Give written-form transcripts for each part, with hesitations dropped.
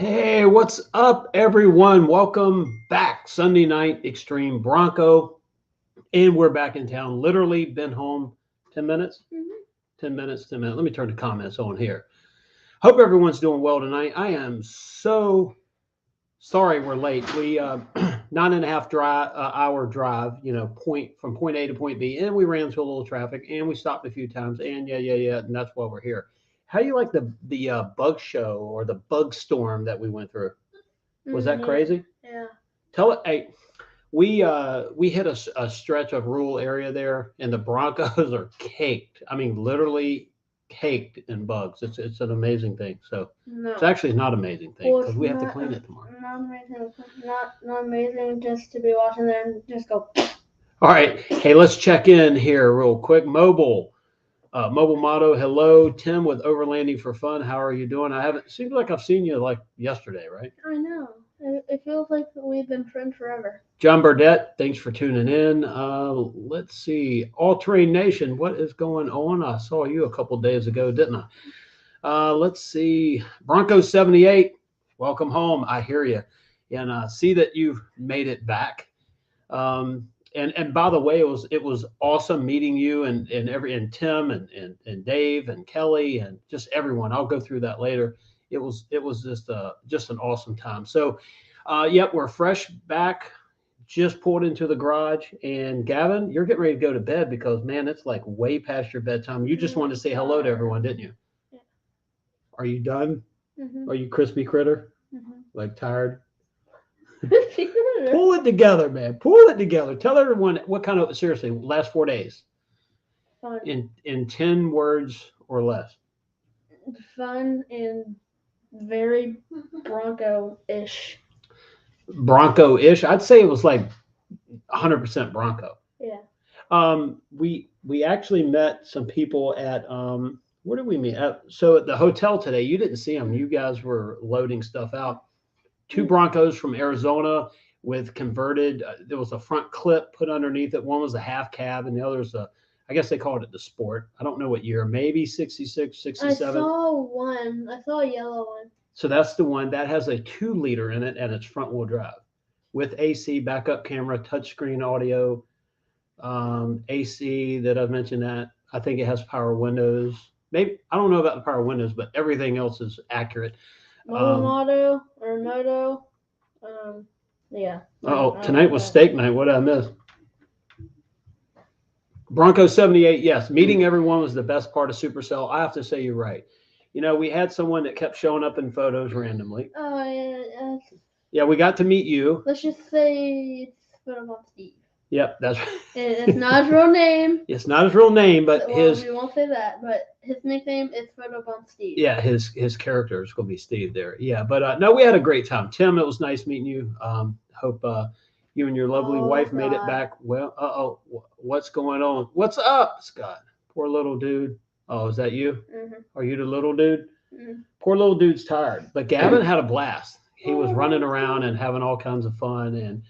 Hey, what's up, everyone? Welcome back. Sunday night Extreme Bronco, and we're back in town. Literally been home 10 minutes. 10 minutes, 10 minutes. Let me turn the comments on here. Hope everyone's doing well tonight. I am so sorry we're late. We 9.5 hour drive, point from point A to point B, and we ran into a little traffic, and we stopped a few times, and yeah, and that's why we're here. How do you like the bug show or the bug storm that we went through? Was that crazy? Yeah. Tell it. Hey, we hit a stretch of rural area there, and the Broncos are caked. I mean, literally caked in bugs. It's an amazing thing. So it's No. actually not an amazing thing Well, because it's we have to not clean it tomorrow. not amazing. Not amazing just to be watching there and just go. All right. Hey, let's check in here real quick. Mobile motto. Hello, Tim with Overlanding for Fun. How are you doing? I haven't. Seems like I've seen you like yesterday, right? I know. It feels like we've been friends forever. John Burdett, thanks for tuning in. Let's see. All Terrain Nation, what is going on? I saw you a couple days ago, didn't I? Let's see. Bronco 78, welcome home. I hear you. And see that you've made it back. And by the way, it was awesome meeting you and Tim and Dave and Kelly and just everyone. I'll go through that later. It was just an awesome time. So, yep, we're fresh back. Just pulled into the garage, and Gavin, you're getting ready to go to bed because man, it's like way past your bedtime. You just wanted to say hello to everyone, didn't you? Yeah. Are you done? Mhm. Are you crispy critter? Mhm. Like tired? Pull it together, man. Pull it together. Tell everyone what kind of seriously last 4 days Fun. in 10 words or less. Fun and very Bronco-ish. Bronco-ish. I'd say it was like 100% Bronco. Yeah. We actually met some people at where did we meet? So at the hotel today, you didn't see them. You guys were loading stuff out. Two Broncos from Arizona with converted. There was a front clip put underneath it. One was a half cab, and the other's a. I guess they called it the Sport. I don't know what year. Maybe 66, I 67. saw one. I saw a yellow one. So that's the one that has a 2 liter in it, and it's front wheel drive with AC, backup camera, touchscreen audio, AC that I've mentioned that. I think it has power windows. Maybe I don't know about the power windows, but everything else is accurate. Um, Moto or Moto. Um, yeah. oh, I don't tonight know was that. steak night. What did I miss? Bronco 78. Yes, meeting everyone was the best part of Supercell. I have to say you're right. We had someone that kept showing up in photos randomly. Oh yeah. Yeah, we got to meet you. Let's just say it's Photomonk Steve. Yep, that's It's not his real name. it's not his real name, but Well, we won't say that. But his nickname is Photomonk Steve. yeah, his character is going to be Steve there. Yeah, but no, we had a great time. Tim, it was nice meeting you. Hope you and your lovely Oh, wife made it God. back. Well, what's going on? What's up, Scott? Poor little dude. Oh, is that you? Mhm. Are you the little dude? Mhm. Poor little dude's tired, but Gavin had a blast. He was running around and having all kinds of fun, and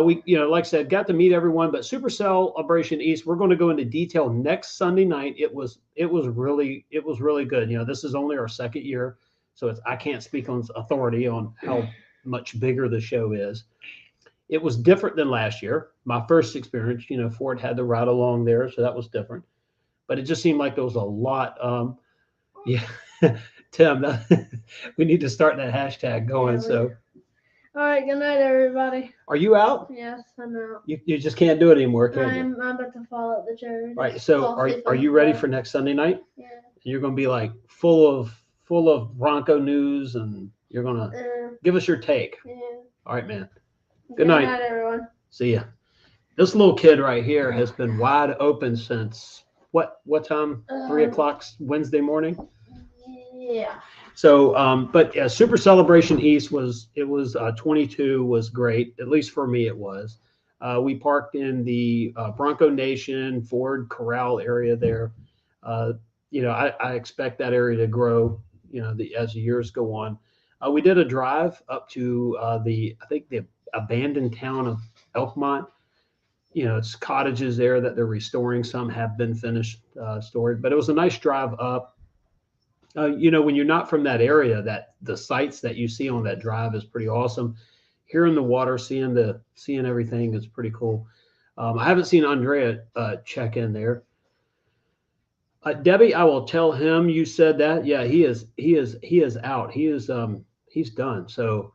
we, like I said, got to meet everyone. But Super Celebration East, we're going to go into detail next Sunday night. It was really good. This is only our second year, so I can't speak on authority on how much bigger the show is. It was different than last year. My first experience, Ford had to ride along there, so that was different. But it just seemed like there was a lot. Yeah, Tim, we need to start that hashtag going. Yeah, So, All right. Good night, everybody. are you out? Yes, I'm out. You just can't do it anymore, can you? I'm about to fall out the chair. All right. Just So, fall asleep are on the you ready floor. for next Sunday night? Yeah. You're going to be like full of Bronco news, and you're going to give us your take. Yeah. All right, man. Good night. night, everyone. See ya. This little kid right here has been wide open since what time? 3 o'clock Wednesday morning. Yeah. So, but yeah, Super Celebration East was 22 was great. At least for me, it was. We parked in the Bronco Nation Ford Corral area there. Uh, I expect that area to grow. As the years go on. We did a drive up to I think the abandoned town of Elkmont. It's cottages there that they're restoring. Some have been finished stored, but it was a nice drive up. You know, when you're not from that area, that the sights that you see on that drive is pretty awesome. Hearing the water, seeing everything is pretty cool. I haven't seen Andrea check in there. Debbie, I will tell him you said that. Yeah, he is out. He's done. So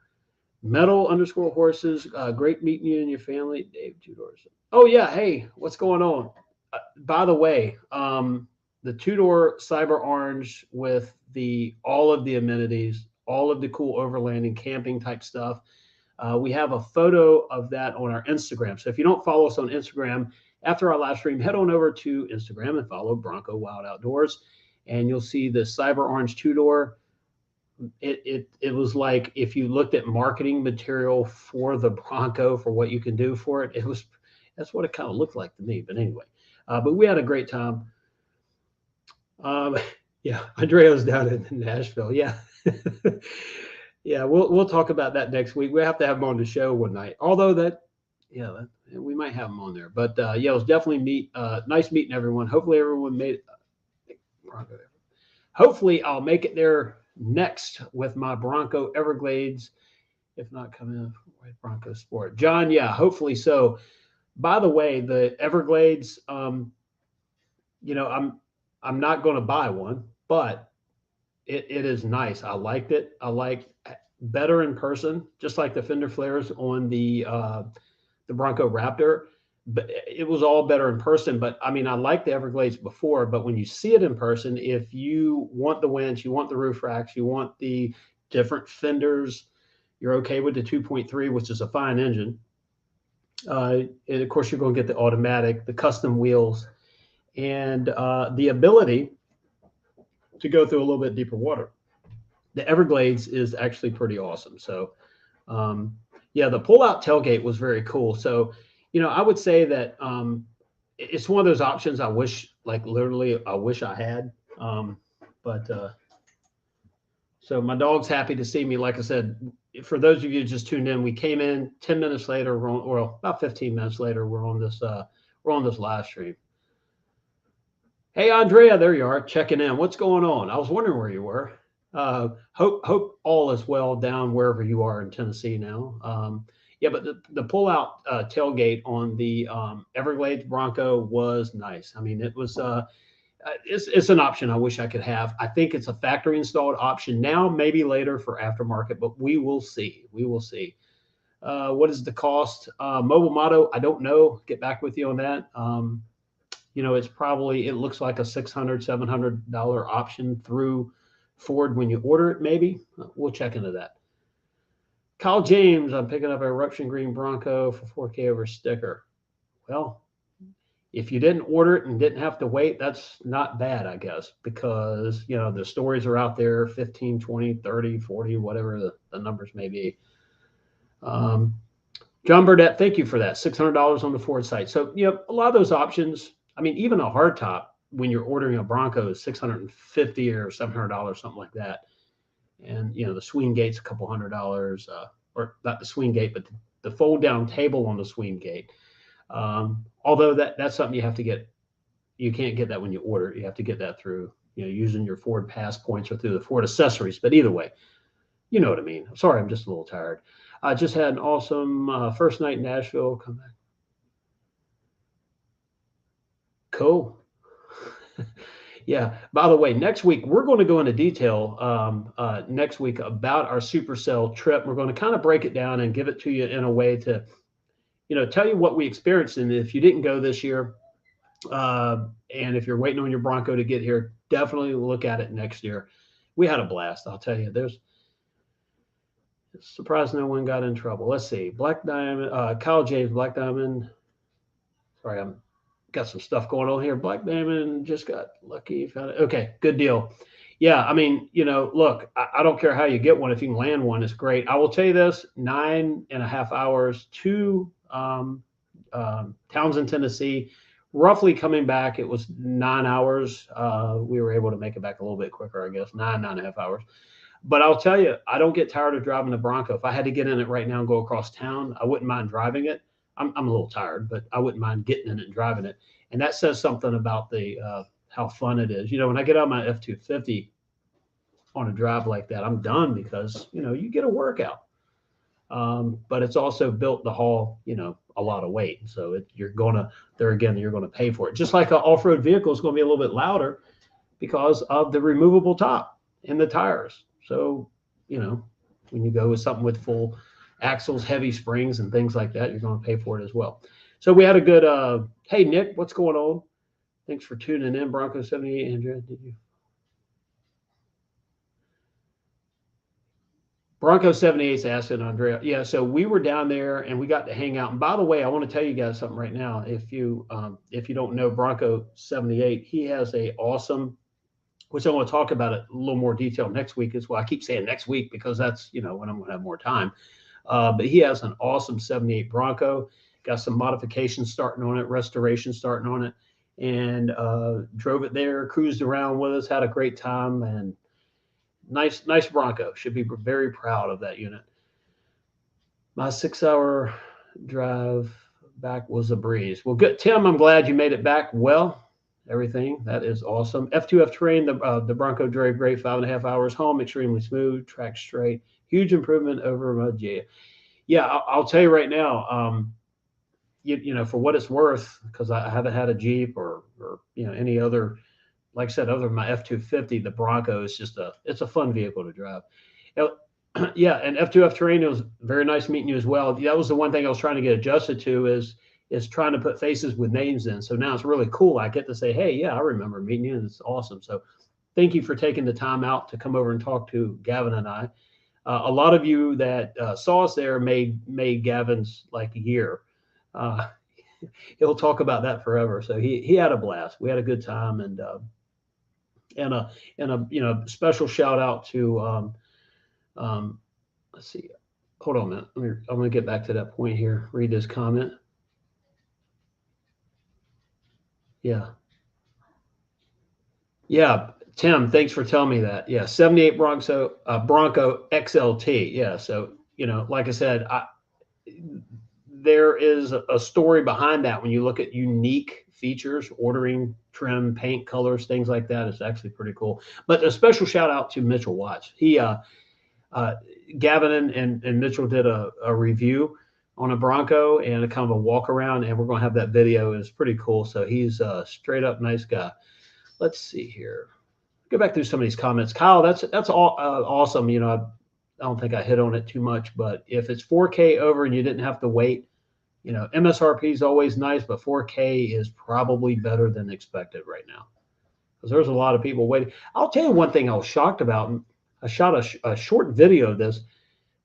metal underscore horses. Great meeting you and your family, Dave Tudors. Oh yeah, hey, what's going on? By the way, the two-door Cyber Orange with the all of the amenities, all of the cool overlanding camping type stuff. We have a photo of that on our Instagram. So if you don't follow us on Instagram, after our live stream, head on over to Instagram and follow Bronco Wild Outdoors, and you'll see the Cyber Orange two-door. It was like if you looked at marketing material for the Bronco for what you can do for it. That's what it kind of looked like to me. But anyway, but we had a great time. Um, yeah, Andrea's down in Nashville. Yeah. Yeah, we'll talk about that next week. We have to have him on the show one night. Although we might have him on there. But yeah, it was definitely nice meeting everyone. Hopefully everyone made it. Hopefully I'll make it there next with my Bronco Everglades. If not, come in with Bronco Sport. John, yeah, hopefully so. By the way, the Everglades, you know, I'm not going to buy one, but it is nice. I liked it. I like better in person, just like the fender flares on the Bronco Raptor. But it was all better in person. But I mean, I liked the Everglades before, but when you see it in person, if you want the winch, you want the roof racks, you want the different fenders, you're okay with the 2.3, which is a fine engine. And of course, you're going to get the automatic, the custom wheels, and the ability to go through a little bit deeper water. The Everglades is actually pretty awesome. So, yeah, the pull-out tailgate was very cool. So, you know, I would say that it's one of those options I wish, like literally, I wish I had. But so my dog's happy to see me. Like I said, for those of you who just tuned in, we came in 10 minutes later, or about 15 minutes later, we're on this live stream. Hey, Andrea, there you are, checking in. What's going on? I was wondering where you were. Hope all is well down wherever you are in Tennessee now. Yeah, but the pull-out tailgate on the Everglades Bronco was nice. I mean, it was it's an option I wish I could have. I think it's a factory installed option now, maybe later for aftermarket, but we will see. We will see. What is the cost? Mobile Motto, I don't know. Get back with you on that. You know, it looks like a $600, $700 option through Ford when you order it, maybe. We'll check into that. Kyle James, I'm picking up a Eruption Green Bronco for 4K over sticker. Well, if you didn't order it and didn't have to wait, that's not bad, I guess, because, you know, the stories are out there, 15, 20, 30, 40, whatever the numbers may be. John Burdett, thank you for that. $600 on the Ford site. So, you know, a lot of those options, I mean, even a hardtop, when you're ordering a Bronco, is $650 or $700, something like that. And, you know, the swing gate's a couple $100, or not the swing gate, but the fold down table on the swing gate. Although that's something you have to get. You can't get that when you order it. You have to get that through, you know, using your Ford Pass points or through the Ford Accessories. But either way, you know what I mean. Sorry, I'm just a little tired. I just had an awesome first night in Nashville. Come back. Cool. Yeah. By the way, next week we're going to go into detail next week about our Supercell trip. We're going to kind of break it down and give it to you in a way to, you know, tell you what we experienced. And if you didn't go this year, and if you're waiting on your Bronco to get here, definitely look at it next year. We had a blast. I'll tell you. Surprised no one got in trouble. Let's see. Black Diamond, Kyle James, Black Diamond. Sorry, I'm got some stuff going on here. Black Diamond just got lucky. Found it. Okay, good deal. Yeah, I mean, you know, look, I don't care how you get one. If you can land one, it's great. I will tell you this: 9.5 hours to Townsend, Tennessee. Roughly coming back, it was 9 hours. We were able to make it back a little bit quicker, I guess, 9.5 hours. But I'll tell you, I don't get tired of driving the Bronco. If I had to get in it right now and go across town, I wouldn't mind driving it. I'm a little tired, but I wouldn't mind getting in it and driving it. And that says something about the how fun it is. You know, when I get on my F-250, on a drive like that, I'm done because, you get a workout. But it's also built to haul, a lot of weight. So you're going to, there again, you're going to pay for it. Just like an off-road vehicle is going to be a little bit louder because of the removable top and the tires. So, when you go with something with full axles, heavy springs, and things like that, you're going to pay for it as well. So we had a good, hey, Nick, what's going on? Thanks for tuning in. Bronco 78, Andrea, did you? Bronco 78 is asking Andrea. Yeah, so we were down there and we got to hang out. And by the way, I want to tell you guys something right now. If you don't know Bronco 78, he has a awesome, which I want to talk about it a little more detail next week as well. I keep saying next week because that's when I'm going to have more time. But he has an awesome 78 Bronco. Got some modifications starting on it, restoration starting on it, and drove it there, cruised around with us, had a great time, and nice Bronco. Should be very proud of that unit. My 6-hour drive back was a breeze. Well, good, Tim. I'm glad you made it back well. Everything that is awesome. F2F terrain. The Bronco drove great. 5.5 hours home. Extremely smooth. Track straight. Huge improvement over my G. Yeah, I'll tell you right now. For what it's worth, because I haven't had a Jeep or any other, like I said, other than my F250, the Bronco is it's a fun vehicle to drive. Yeah, and F2F terrain, it was very nice meeting you as well. That was the one thing I was trying to get adjusted to is trying to put faces with names in. So now it's really cool. I get to say, hey, yeah, I remember meeting you, and it's awesome. So thank you for taking the time out to come over and talk to Gavin and I. A lot of you that saw us there made Gavin's like a year. He'll talk about that forever. So he had a blast. We had a good time, and a special shout out to let's see. Hold on a minute. I'm going to get back to that point here. Read this comment. Yeah. Yeah. Tim, thanks for telling me that. Yeah. 78 Bronco XLT. Yeah. So, like I said, there is a story behind that. When you look at unique features, ordering, trim, paint, colors, things like that, it's actually pretty cool. But a special shout out to Mitchell Watts. Gavin and Mitchell did a review on a Bronco and a kind of a walk around, and we're going to have that video. It's pretty cool. So he's a straight up nice guy. Let's see here. Go back through some of these comments. Kyle, that's all awesome. I don't think I hit on it too much, but if it's 4K over and you didn't have to wait, MSRP is always nice, but 4K is probably better than expected right now because there's a lot of people waiting. I'll tell you one thing I was shocked about. I shot a short video of this.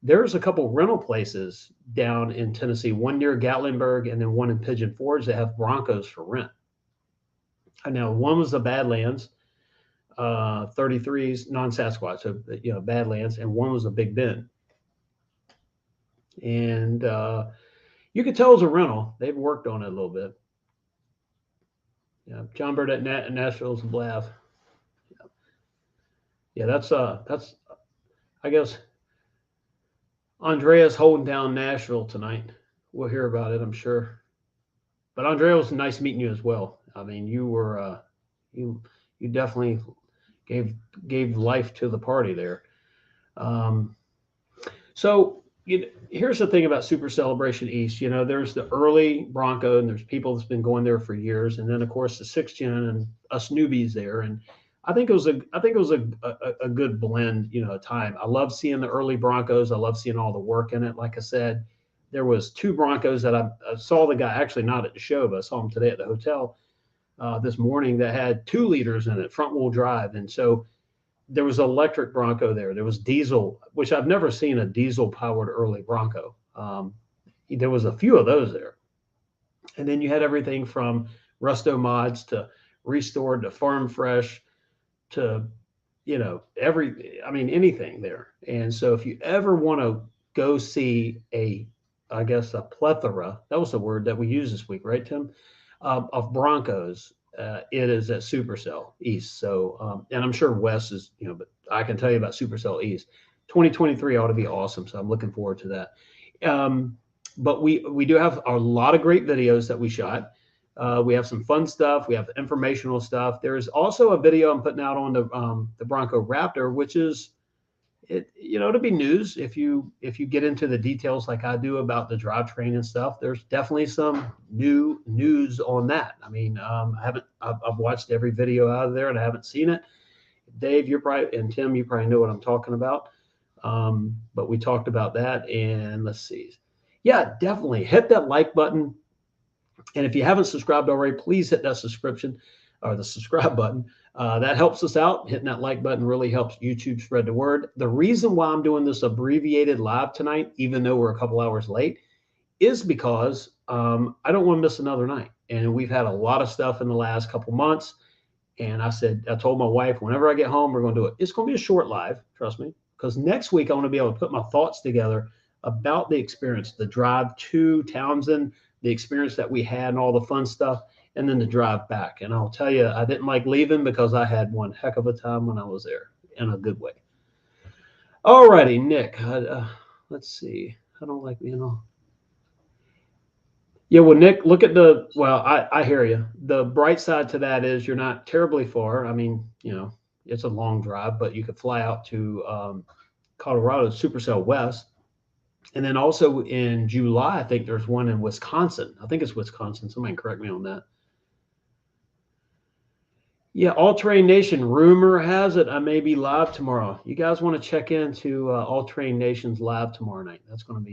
There's a couple rental places down in Tennessee, one near Gatlinburg and then one in Pigeon Forge that have Broncos for rent. I know one was the Badlands, 33s, non-Sasquatch, so Badlands, and one was a Big Bend. And you could tell it was a rental. They've worked on it a little bit. Yeah, John Bird at Nashville's a blast. Yeah, that's I guess Andrea's holding down Nashville tonight. We'll hear about it, I'm sure. But Andrea, was nice meeting you as well. I mean, you were you definitely gave life to the party there. So here's the thing about Super Celebration East. There's the early Bronco, and there's people that's been going there for years, and then of course the 6th gen and us newbies there. And I think it was a good blend, time. I love seeing the early Broncos. I love seeing all the work in it. Like I said, there was 2 Broncos that I saw the guy, actually not at the show, but I saw him today at the hotel this morning, that had 2 liters in it, front wheel drive. And so there was an electric Bronco there. There was diesel, which I've never seen a diesel powered early Bronco. There was a few of those there. And then you had everything from Rusto mods to Restored to Farm Fresh to, anything there. And so if you ever want to go see a plethora, that was the word that we used this week, right, Tim? Of Broncos, it is at Supercell East. So, and I'm sure Wes is, but I can tell you about Supercell East. 2023 ought to be awesome. So I'm looking forward to that. But we do have a lot of great videos that we shot. We have some fun stuff. We have informational stuff. There's also a video I'm putting out on the Bronco Raptor, which is to be news if you get into the details like I do about the drivetrain and stuff. There's definitely some new news on that. I mean, I've watched every video out of there and I haven't seen it. Dave, and Tim, you probably know what I'm talking about. But we talked about that, and let's see. Yeah, definitely hit that like button. And if you haven't subscribed already, please hit that subscription or the subscribe button. That helps us out. Hitting that like button really helps YouTube spread the word. The reason why I'm doing this abbreviated live tonight, even though we're a couple hours late, is because I don't want to miss another night. And we've had a lot of stuff in the last couple months. And I told my wife, whenever I get home, we're going to do it. It's going to be a short live, trust me, because next week I want to be able to put my thoughts together about the experience, the drive to Townsend, the experience that we had and all the fun stuff, and then the drive back. And I'll tell you, I didn't like leaving because I had one heck of a time when I was there in a good way. All righty, Nick, let's see. I don't like being on. Yeah, well, Nick, look at I hear you. The bright side to that is you're not terribly far. I mean, it's a long drive, but you could fly out to Colorado, Supercell West. And then also in July, I think there's one in Wisconsin. I think it's Wisconsin. Somebody correct me on that. Yeah, All Terrain Nation, rumor has it I may be live tomorrow. You guys want to check into All Terrain Nation's live tomorrow night. It's going to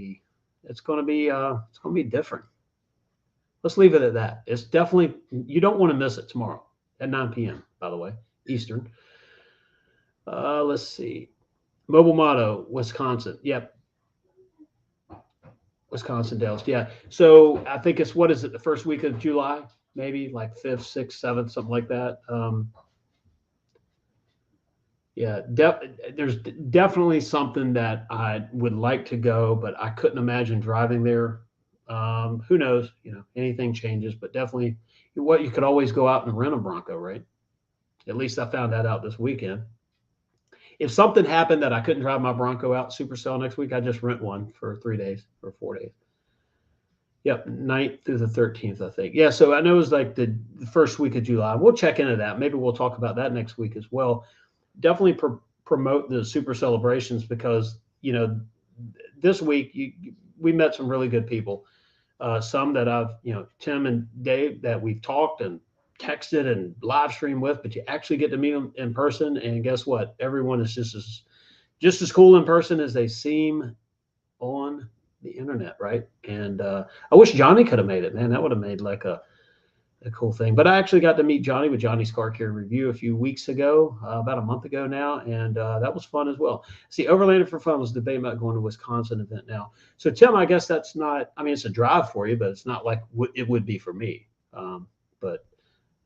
be different. Let's leave it at that. It's definitely, you don't want to miss it tomorrow at 9 p.m., by the way, Eastern. Let's see. Mobile Motto, Wisconsin. Yep. Wisconsin Dells. Yeah. So I think it's, the first week of July, maybe like 5th, 6th, 7th, something like that. Yeah, there's definitely something that I would like to go, but I couldn't imagine driving there. Who knows? Anything changes, but definitely you could always go out and rent a Bronco, right? At least I found that out this weekend. If something happened that I couldn't drive my Bronco out Supercell next week, I just rent one for 3 days or 4 days. Yep, 9th through the 13th, I think. Yeah, so I know it was like the first week of July. We'll check into that. Maybe we'll talk about that next week as well. Definitely promote the Super Celebrations because, this week we met some really good people. Some that I've, Tim and Dave that we've talked and texted and live streamed with, but you actually get to meet them in person. And guess what? Everyone is just as cool in person as they seem on the internet, right? And I wish Johnny could have made it, man. That would have made like a cool thing. But I actually got to meet Johnny with Johnny's Car Care Review a few weeks ago, about a month ago now, and that was fun as well. See, Overlanded for Fun was debating about going to Wisconsin event now. So Tim, I guess that's not, I mean, it's a drive for you, but it's not like it would be for me. But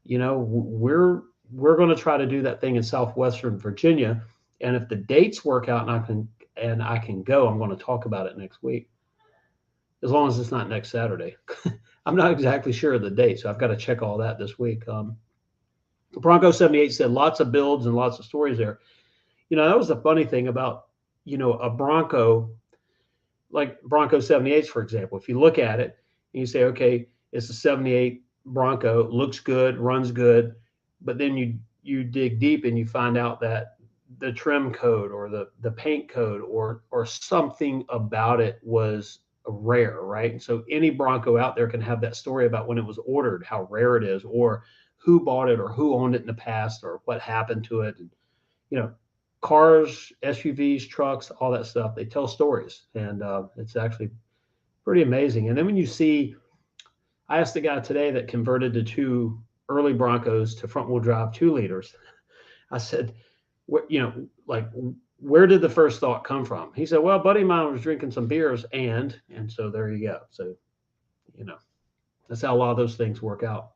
we're going to try to do that thing in Southwestern Virginia, and if the dates work out and I can go, I'm going to talk about it next week, as long as it's not next Saturday. I'm not exactly sure of the date, so I've got to check all that this week. Bronco 78 said lots of builds and lots of stories there. That was the funny thing about, a Bronco, like Bronco 78s, for example. If you look at it and you say, okay, it's a 78 Bronco, looks good, runs good, but then you dig deep and you find out that the trim code or the paint code or something about it was rare, right? And so any Bronco out there can have that story about when it was ordered, how rare it is, or who bought it or who owned it in the past or what happened to it. And, cars, SUVs, trucks, all that stuff, they tell stories, and it's actually pretty amazing. And then when you see, I asked the guy today that converted the 2 early Broncos to front wheel drive 2-liters. I said, where did the first thought come from? He said, well, a buddy of mine was drinking some beers and so there you go. So, that's how a lot of those things work out.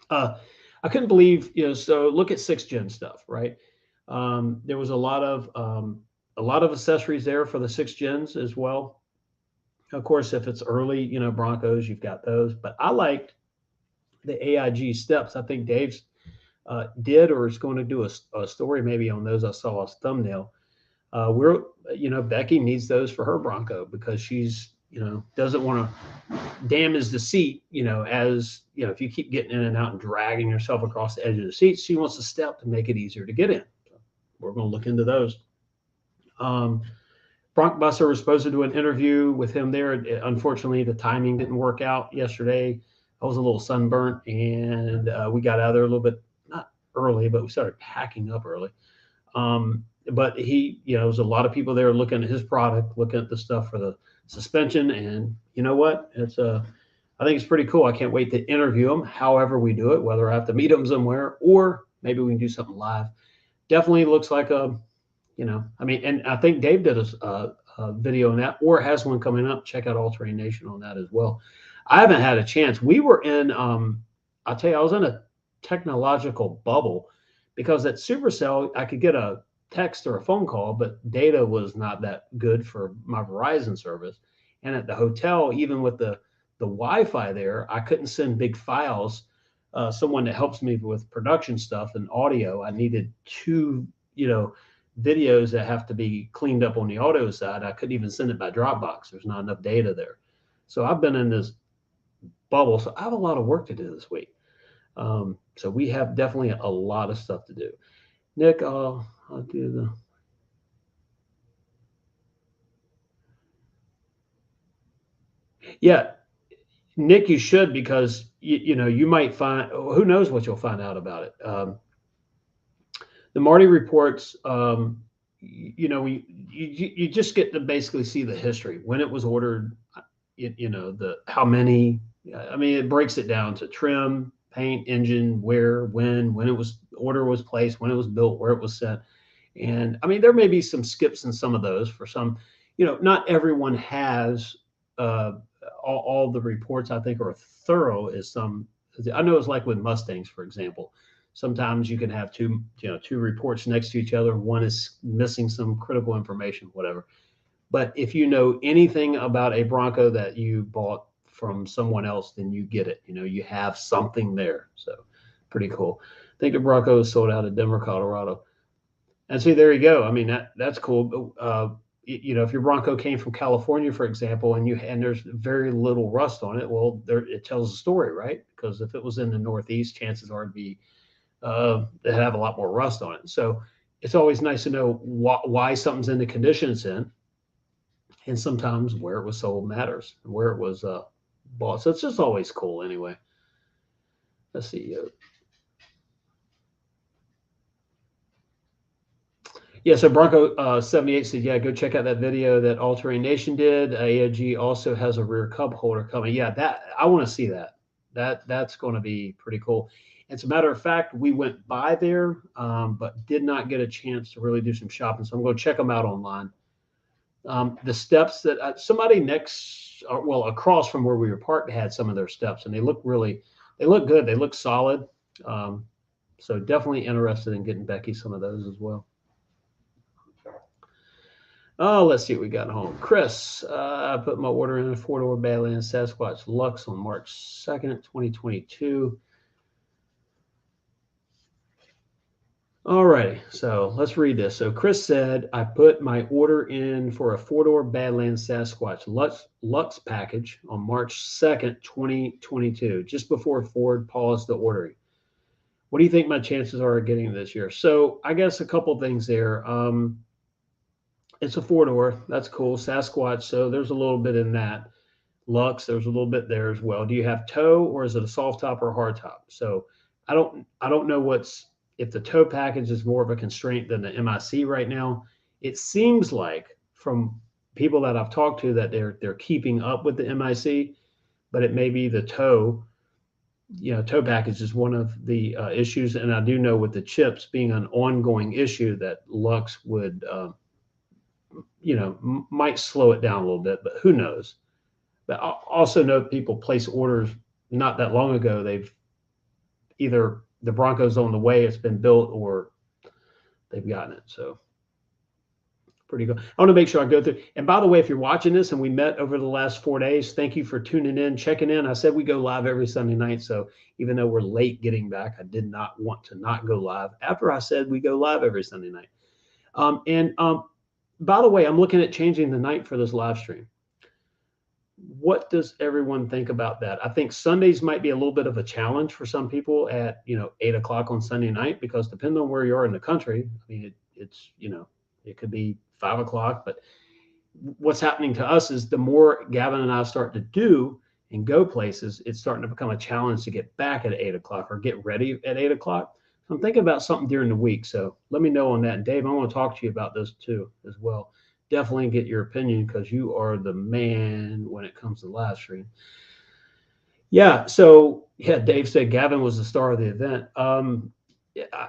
I couldn't believe, so look at 6th gen stuff, right? There was a lot of accessories there for the 6th gens as well. Of course, if it's early, Broncos, you've got those, but I liked the AIG steps. I think Dave's did or is going to do a story maybe on those. I saw a thumbnail. Becky needs those for her Bronco because she's doesn't want to damage the seat, as, if you keep getting in and out and dragging yourself across the edge of the seat. She wants a step to make it easier to get in. So we're going to look into those. Bronc Busser was supposed to do an interview with him there. Unfortunately, the timing didn't work out yesterday. I was a little sunburnt, and we got out of there a little bit, not early, but we started packing up early. But he, there's a lot of people there looking at his product, looking at the stuff for the suspension. And you know what? I think it's pretty cool. I can't wait to interview him, however we do it, whether I have to meet him somewhere or maybe we can do something live. Definitely looks like and I think Dave did a video on that, or has one coming up. Check out All Terrain Nation on that as well. I haven't had a chance. We were in, I'll tell you, I was in a technological bubble because at Supercell, I could get a text or a phone call, but data was not that good for my Verizon service. And at the hotel, even with the Wi-Fi there, I couldn't send big files. Someone that helps me with production stuff and audio, I needed two, videos that have to be cleaned up on the audio side. I couldn't even send it by Dropbox. There's not enough data there. So I've been in this bubble. So I have a lot of work to do this week. So we have definitely a lot of stuff to do. Nick, I'll do the. Yeah, Nick, you should, because you might find, who knows what you'll find out about it. The Marty reports, you just get to basically see the history, when it was ordered, how many. I mean, it breaks it down to trim, paint, engine, where, when it was, order was placed, when it was built, where it was sent. And I mean, there may be some skips in some of those for some, not everyone has all the reports, I think, are thorough as some. I know it's like with Mustangs, for example. Sometimes you can have two reports next to each other. One is missing some critical information, whatever. But if you know anything about a Bronco that you bought from someone else, then you get it. You have something there. So pretty cool. I think the Bronco is sold out of Denver, Colorado. And see, there you go. I mean, that's cool. If your Bronco came from California, for example, and there's very little rust on it, well, it tells a story, right? Because if it was in the Northeast, chances are it'd be that have a lot more rust on it. So it's always nice to know why something's in the condition it's in. And sometimes where it was sold matters, where it was bought. So it's just always cool anyway. Let's see. Yeah, so Bronco 78 said, yeah, go check out that video that All Terrain Nation did. AOG also has a rear cup holder coming. Yeah, that I want to see that. That's going to be pretty cool. As a matter of fact, we went by there, but did not get a chance to really do some shopping. So I'm going to check them out online. The steps that somebody across from where we were parked had some of their steps, and they look good. They look solid. So definitely interested in getting Becky some of those as well. Oh, let's see what we got home. Chris, I put my order in a 4-door Badlands Sasquatch Lux on March 2nd, 2022. All right, so let's read this. So Chris said, I put my order in for a 4-door Badlands Sasquatch Lux package on March 2nd, 2022, just before Ford paused the ordering. What do you think my chances are of getting this year? So I guess a couple things there. It's a 4-door. That's cool. Sasquatch. So there's a little bit in that. Lux, there's a little bit there as well. Do you have tow, or is it a soft top or a hard top? So I don't know if the tow package is more of a constraint than the MIC right now. It seems like from people that I've talked to that they're keeping up with the MIC, but it may be the tow. Tow package is one of the issues. And I do know with the chips being an ongoing issue that Lux would, might slow it down a little bit, but who knows? But I also know people place orders not that long ago. They've either the Bronco's on the way, it's been built, or they've gotten it. So pretty good. I want to make sure I go through. And by the way, if you're watching this and we met over the last 4 days, thank you for tuning in, checking in. I said we go live every Sunday night. So even though we're late getting back, I did not want to not go live after I said we go live every Sunday night. By the way, I'm looking at changing the night for this live stream. What does everyone think about that? I think Sundays might be a little bit of a challenge for some people at 8 o'clock on Sunday night, because depending on where you are in the country, I mean it's it could be 5 o'clock. But what's happening to us is the more Gavin and I start to do and go places, it's starting to become a challenge to get back at 8 o'clock or get ready at 8 o'clock. So I'm thinking about something during the week. So let me know on that. And Dave, I want to talk to you about this too as well. Definitely get your opinion, because you are the man when it comes to live stream. Yeah. So yeah, Dave said Gavin was the star of the event.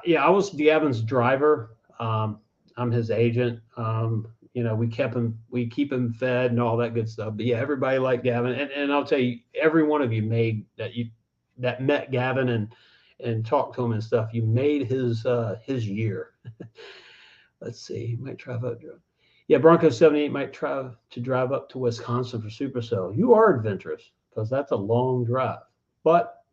Yeah, I was Gavin's driver. I'm his agent. We keep him fed and all that good stuff. But yeah, everybody liked Gavin, and I'll tell you, every one of you made that met Gavin and talked to him and stuff. You made his year. Let's see, he might drive up. Yeah, Bronco 78 might try to drive up to Wisconsin for Supercell. You are adventurous, because that's a long drive. But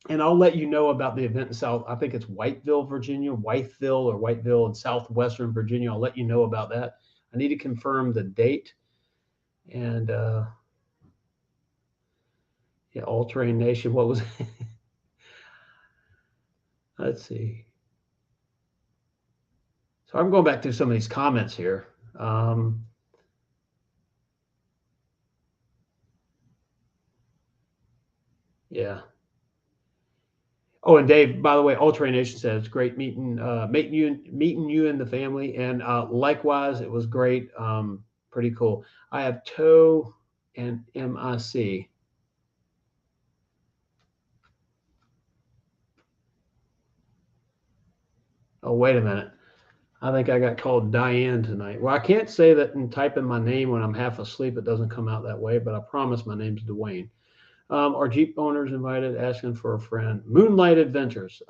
and I'll let you know about the event in South. I think it's Whiteville, Virginia, Whiteville in southwestern Virginia. I'll let you know about that. I need to confirm the date. And yeah, All Terrain Nation. What was? Let's see. So I'm going back through some of these comments here. Yeah. Oh, and Dave, by the way, All Terrain Nation says it's great meeting you and the family, and likewise, it was great. Pretty cool. I have Toe and MIC. Oh, wait a minute. I think I got called Diane tonight. Well, I can't say that and type in my name when I'm half asleep. It doesn't come out that way, but I promise my name's Dwayne. Are Jeep owners invited, asking for a friend? Moonlight Adventures.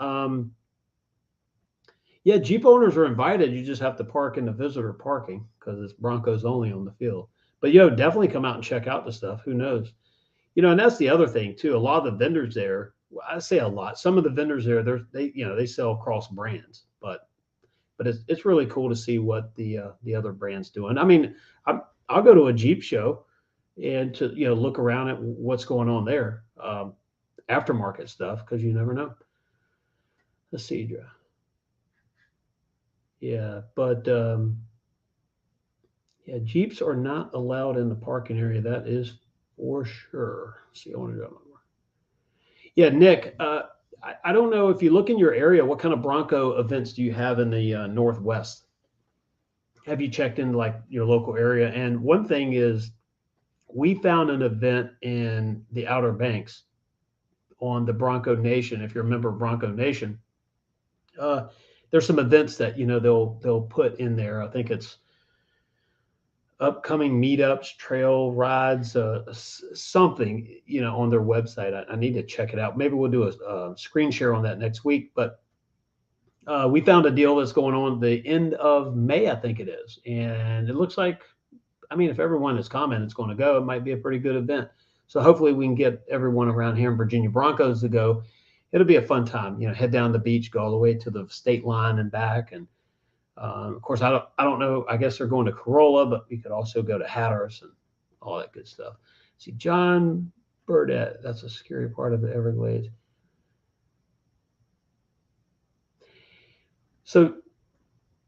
Yeah, Jeep owners are invited. You just have to park in the visitor parking, because it's Broncos only on the field. But definitely come out and check out the stuff. Who knows? And that's the other thing too. A lot of the vendors there, well, I say a lot. Some of the vendors there, they sell cross brands, but it's really cool to see what the other brands doing. I mean, I'll go to a Jeep show and to look around at what's going on there, aftermarket stuff, because you never know. Let's see, yeah, but yeah, Jeeps are not allowed in the parking area. That is for sure. Let's see, I want to go. Yeah, Nick. I don't know if you look in your area, what kind of Bronco events do you have in the Northwest? Have you checked into like your local area? And one thing is, we found an event in the Outer Banks on the Bronco Nation. If you're a member of Bronco Nation, there's some events that they'll put in there. I think it's upcoming meetups, trail rides, something on their website. I need to check it out. Maybe we'll do a screen share on that next week. But we found a deal that's going on the end of May, I think it is, and it looks like, I mean, if everyone is commenting it's going to go, it might be a pretty good event. So hopefully we can get everyone around here in Virginia Broncos to go. It'll be a fun time. Head down the beach, go all the way to the state line and back. And of course, I don't know. I guess they're going to Corolla, but we could also go to Hatteras and all that good stuff. See, John Burdett. That's a scary part of the Everglades. So,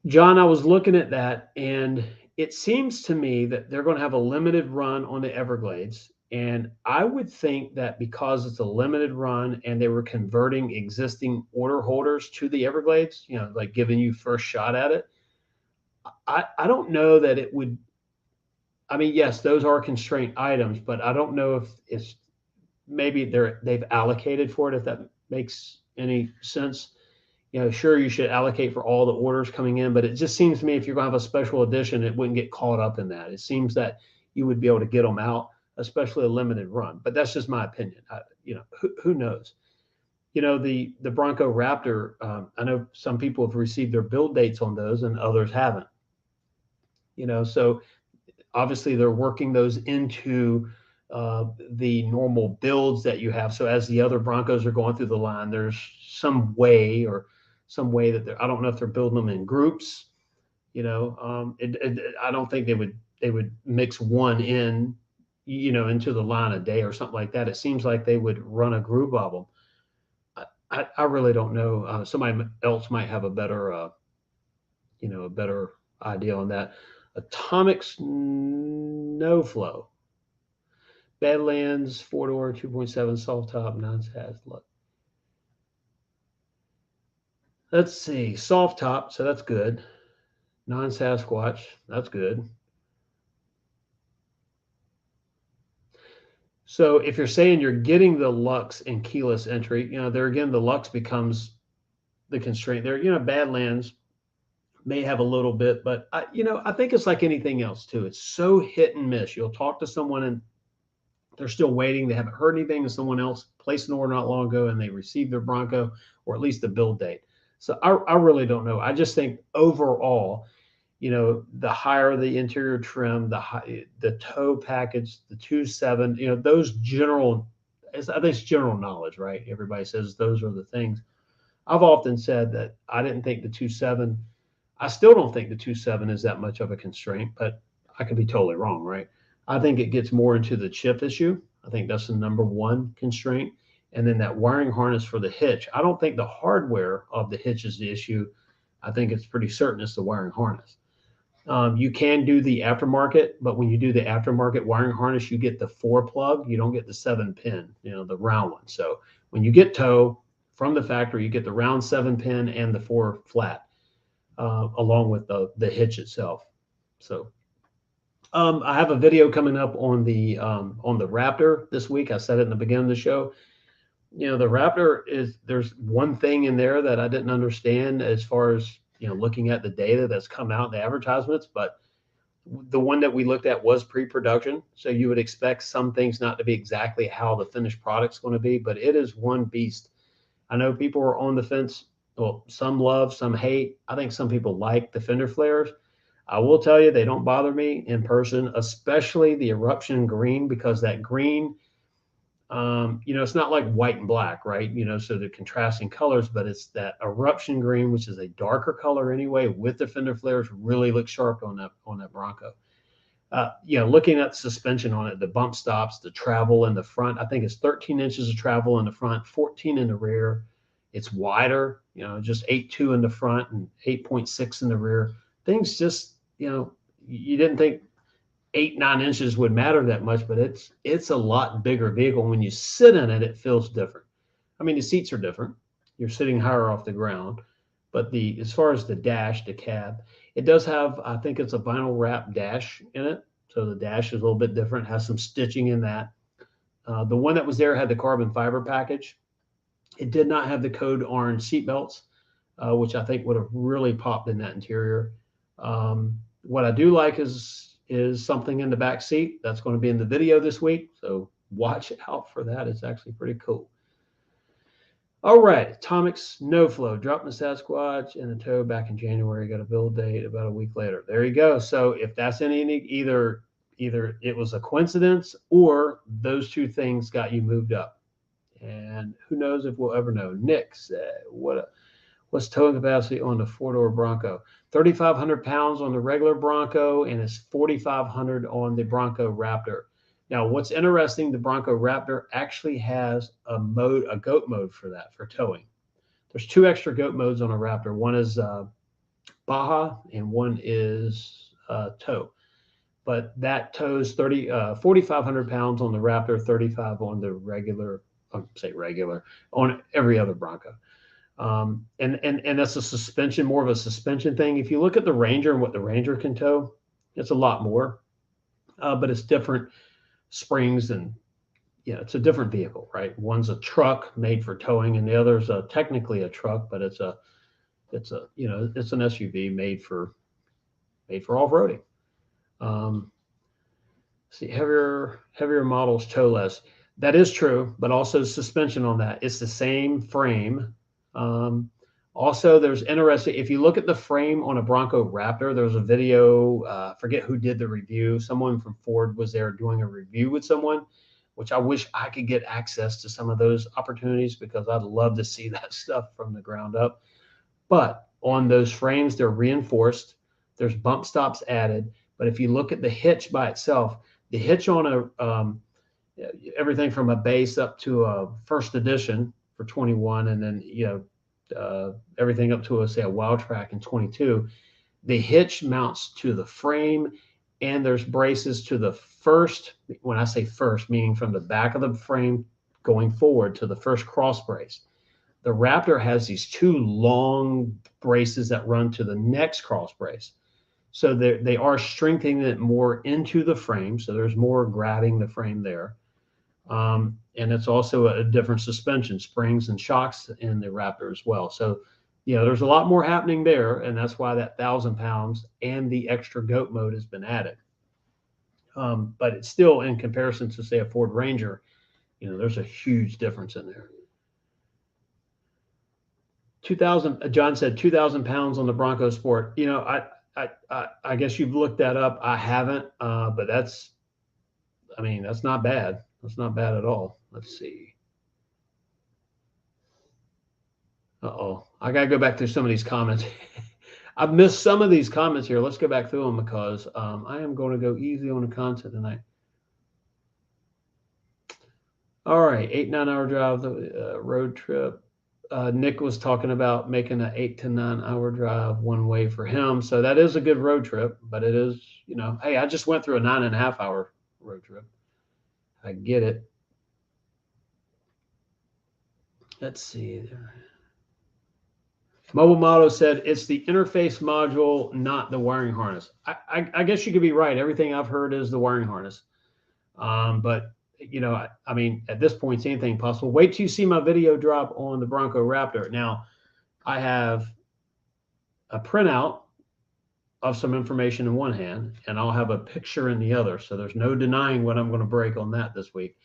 John, I was looking at that, and it seems to me that they're going to have a limited run on the Everglades. And I would think that because it's a limited run and they were converting existing order holders to the Everglades, like giving you first shot at it, I don't know that it would. I mean, yes, those are constraint items, but I don't know if it's maybe they've allocated for it, if that makes any sense. Sure, you should allocate for all the orders coming in, but it just seems to me if you're going to have a special edition, it wouldn't get caught up in that. It seems that you would be able to get them out, especially a limited run. But that's just my opinion. Who knows? The Bronco Raptor. I know some people have received their build dates on those, and others haven't. So obviously they're working those into the normal builds that you have. So as the other Broncos are going through the line, there's some way that I don't know if they're building them in groups. I don't think they would mix one in into the line a day or something like that. It seems like they would run a group of them. I really don't know. Somebody else might have a better, a better idea on that. Atomics no flow. Badlands 4-door 2.7 soft top non-sas. Let's see, soft top, so that's good. Non-Sasquatch, that's good. So if you're saying you're getting the Lux and keyless entry, there again, the Lux becomes the constraint there. Badlands may have a little bit, but I think it's like anything else too. It's so hit and miss. You'll talk to someone and they're still waiting. They haven't heard anything, and someone else placed an order not long ago and they received their Bronco, or at least the build date. So I really don't know. I just think overall, the higher the interior trim, the tow package, the 2.7, those general, I think it's general knowledge, right? Everybody says those are the things. I've often said that I didn't think the 2.7, I still don't think the 2.7 is that much of a constraint, but I could be totally wrong, right? I think it gets more into the chip issue. I think that's the number one constraint. And then that wiring harness for the hitch. I don't think the hardware of the hitch is the issue. I think it's pretty certain it's the wiring harness. You can do the aftermarket, but when you do the aftermarket wiring harness, you get the 4 plug. You don't get the 7-pin, the round one. So when you get tow from the factory, you get the round 7-pin and the 4 flat, along with the hitch itself. So I have a video coming up on the Raptor this week. I said it in the beginning of the show. The Raptor there's one thing in there that I didn't understand as far as looking at the data that's come out in the advertisements, but the one that we looked at was pre-production. So you would expect some things not to be exactly how the finished product's going to be, but it is one beast. I know people are on the fence. Well, some love, some hate. I think some people like the fender flares. I will tell you, they don't bother me in person, especially the eruption green, because that green, it's not like white and black, right? So the contrasting colors, but it's that eruption green, which is a darker color anyway, with the fender flares, really looks sharp on that Bronco. Looking at the suspension on it, the bump stops, the travel in the front, I think it's 13 inches of travel in the front, 14 in the rear. It's wider, just 8.2 in the front and 8.6 in the rear. Things just, you didn't think 8-9 inches would matter that much, but it's a lot bigger vehicle. When you sit in it, it feels different. I mean, the seats are different. You're sitting higher off the ground, but as far as the dash, the cab, it does have, I think it's a vinyl wrap dash in it. So the dash is a little bit different, has some stitching in that. The one that was there had the carbon fiber package. It did not have the code orange seat belts, which I think would have really popped in that interior. What I do like is something in the back seat that's going to be in the video this week. So watch out for that. It's actually pretty cool. All right. Atomics no flow. Dropping the Sasquatch and the tow back in January. Got a build date about a week later. There you go. So if that's either it was a coincidence or those two things got you moved up. And who knows if we'll ever know. Nick said, what's towing capacity on the 4-door Bronco? 3,500 pounds on the regular Bronco, and it's 4,500 on the Bronco Raptor. Now, what's interesting, the Bronco Raptor actually has a goat mode for that, for towing. There's 2 extra goat modes on a Raptor. One is Baja, and one is tow. But that tows 4,500 pounds on the Raptor, 35 on the regular, on every other Bronco. And that's a suspension, more of a suspension thing. If you look at the Ranger and what the Ranger can tow, it's a lot more, but it's different springs, and it's a different vehicle, right? One's a truck made for towing, and the other's technically a truck, but it's an SUV made for off-roading. See, heavier models tow less. That is true, but also suspension on that. It's the same frame. Also, there's interesting, if you look at the frame on a Bronco Raptor, there's a video, forget who did the review. Someone from Ford was there doing a review with someone, which I wish I could get access to some of those opportunities, because I'd love to see that stuff from the ground up. But on those frames, they're reinforced. There's bump stops added. But if you look at the hitch by itself, The hitch on everything from a base up to a first edition for 21, and then everything up to say a Wild Track in 22. The hitch mounts to the frame, and there's braces to the first. When I say first, meaning from the back of the frame going forward to the first cross brace. The Raptor has these two long braces that run to the next cross brace. So they are strengthening it more into the frame. So there's more grabbing the frame there. And it's also a different suspension, springs and shocks in the Raptor as well. So, there's a lot more happening there. And that's why that 1,000 pounds and the extra goat mode has been added. But it's still, in comparison to, say, a Ford Ranger, there's a huge difference in there. 2,000, John said 2,000 pounds on the Bronco Sport. I guess you've looked that up. I haven't, but that's not bad. That's not bad at all. Let's see. I got to go back through some of these comments. I've missed some of these comments here. Let's go back through them because I am going to go easy on the content tonight. All right, 8-9 hour drive, the road trip. Nick was talking about making an 8 to 9 hour drive one way for him. So that is a good road trip, but it is, hey, I just went through a 9.5 hour road trip. I get it. Let's see there. Mobile Model said it's the interface module, not the wiring harness. I guess you could be right. Everything I've heard is the wiring harness. But at this point, it's anything possible. Wait till you see my video drop on the Bronco Raptor. Now, I have a printout of some information in one hand, and I'll have a picture in the other. So there's no denying what I'm going to break on that this week.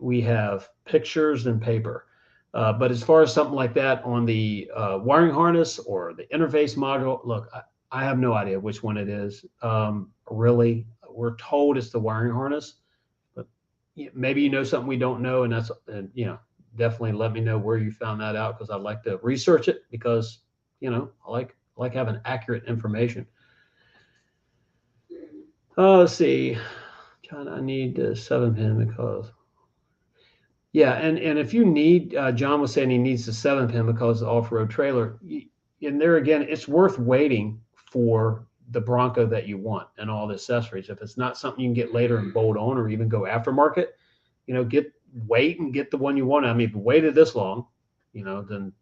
We have pictures and paper. But as far as something like that on the wiring harness or the interface module, look, I have no idea which one it is. Really, we're told it's the wiring harness, but maybe something we don't know, and definitely let me know where you found that out, because I'd like to research it, because I like having accurate information. Let's see, John, I need a 7-pin because. Yeah, and if you need, John was saying he needs the 7-pin because of the off-road trailer. And there again, it's worth waiting for the Bronco that you want and all the accessories. If it's not something you can get later and bolt on, or even go aftermarket, wait and get the one you want. I mean, if you waited this long, then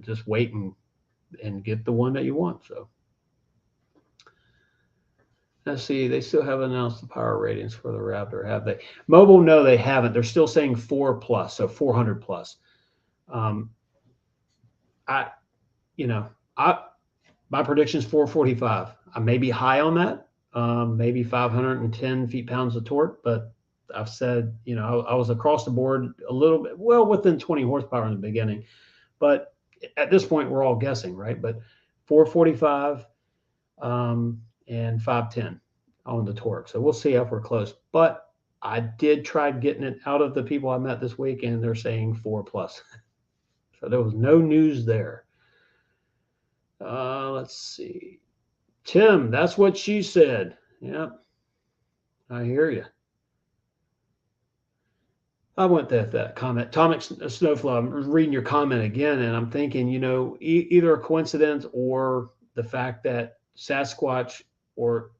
just wait and get the one that you want. So let's see, they still haven't announced the power ratings for the Raptor, have they? Mobile, no, they haven't. They're still saying 4+, so 400+. My prediction is 445. I may be high on that, maybe 510 feet-pounds of torque, but I've said, I was across the board a little bit, well, within 20 horsepower in the beginning. But at this point, we're all guessing, right? But 445 and 510 on the torque. So we'll see if we're close. But I did try getting it out of the people I met this week, and they're saying 4+. So there was no news there. Let's see. Tim, that's what she said. Yep. I hear you. I went that comment. Atomic Snowflow, I'm reading your comment again, and I'm thinking, either a coincidence or the fact that Sasquatch or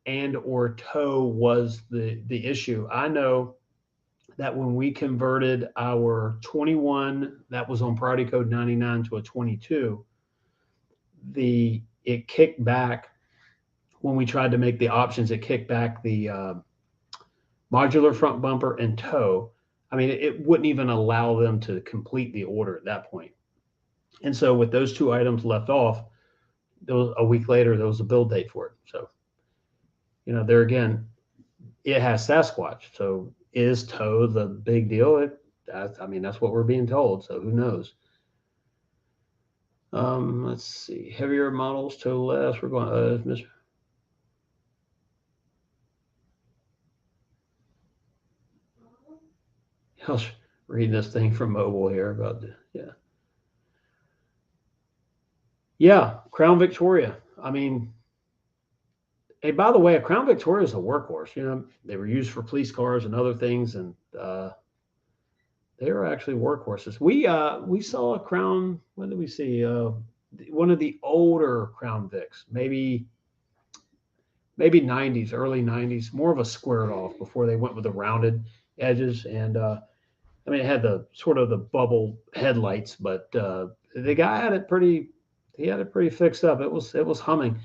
tow was the issue. I know that when we converted our 21 that was on priority code 99 to a 22, it kicked back when we tried to make the options. It kicked back the modular front bumper and tow. I mean, it wouldn't even allow them to complete the order at that point. And so with those two items left off, a week later, there was a build date for it. So, there again, it has Sasquatch. So is tow the big deal? That's what we're being told. So who knows? Let's see. Heavier models, tow less. We're going, Mr. I was reading this thing from Mobile here about yeah, Crown Victoria. I mean, Hey, by the way, a Crown Victoria is a workhorse. You know, they were used for police cars and other things, and they are actually workhorses. We saw a Crown. When did we see? One of the older Crown Vics, maybe 90s, early 90s, more of a squared off before they went with the rounded edges. And I mean, it had the sort of the bubble headlights, but the guy had it pretty. He had it pretty fixed up. It was humming.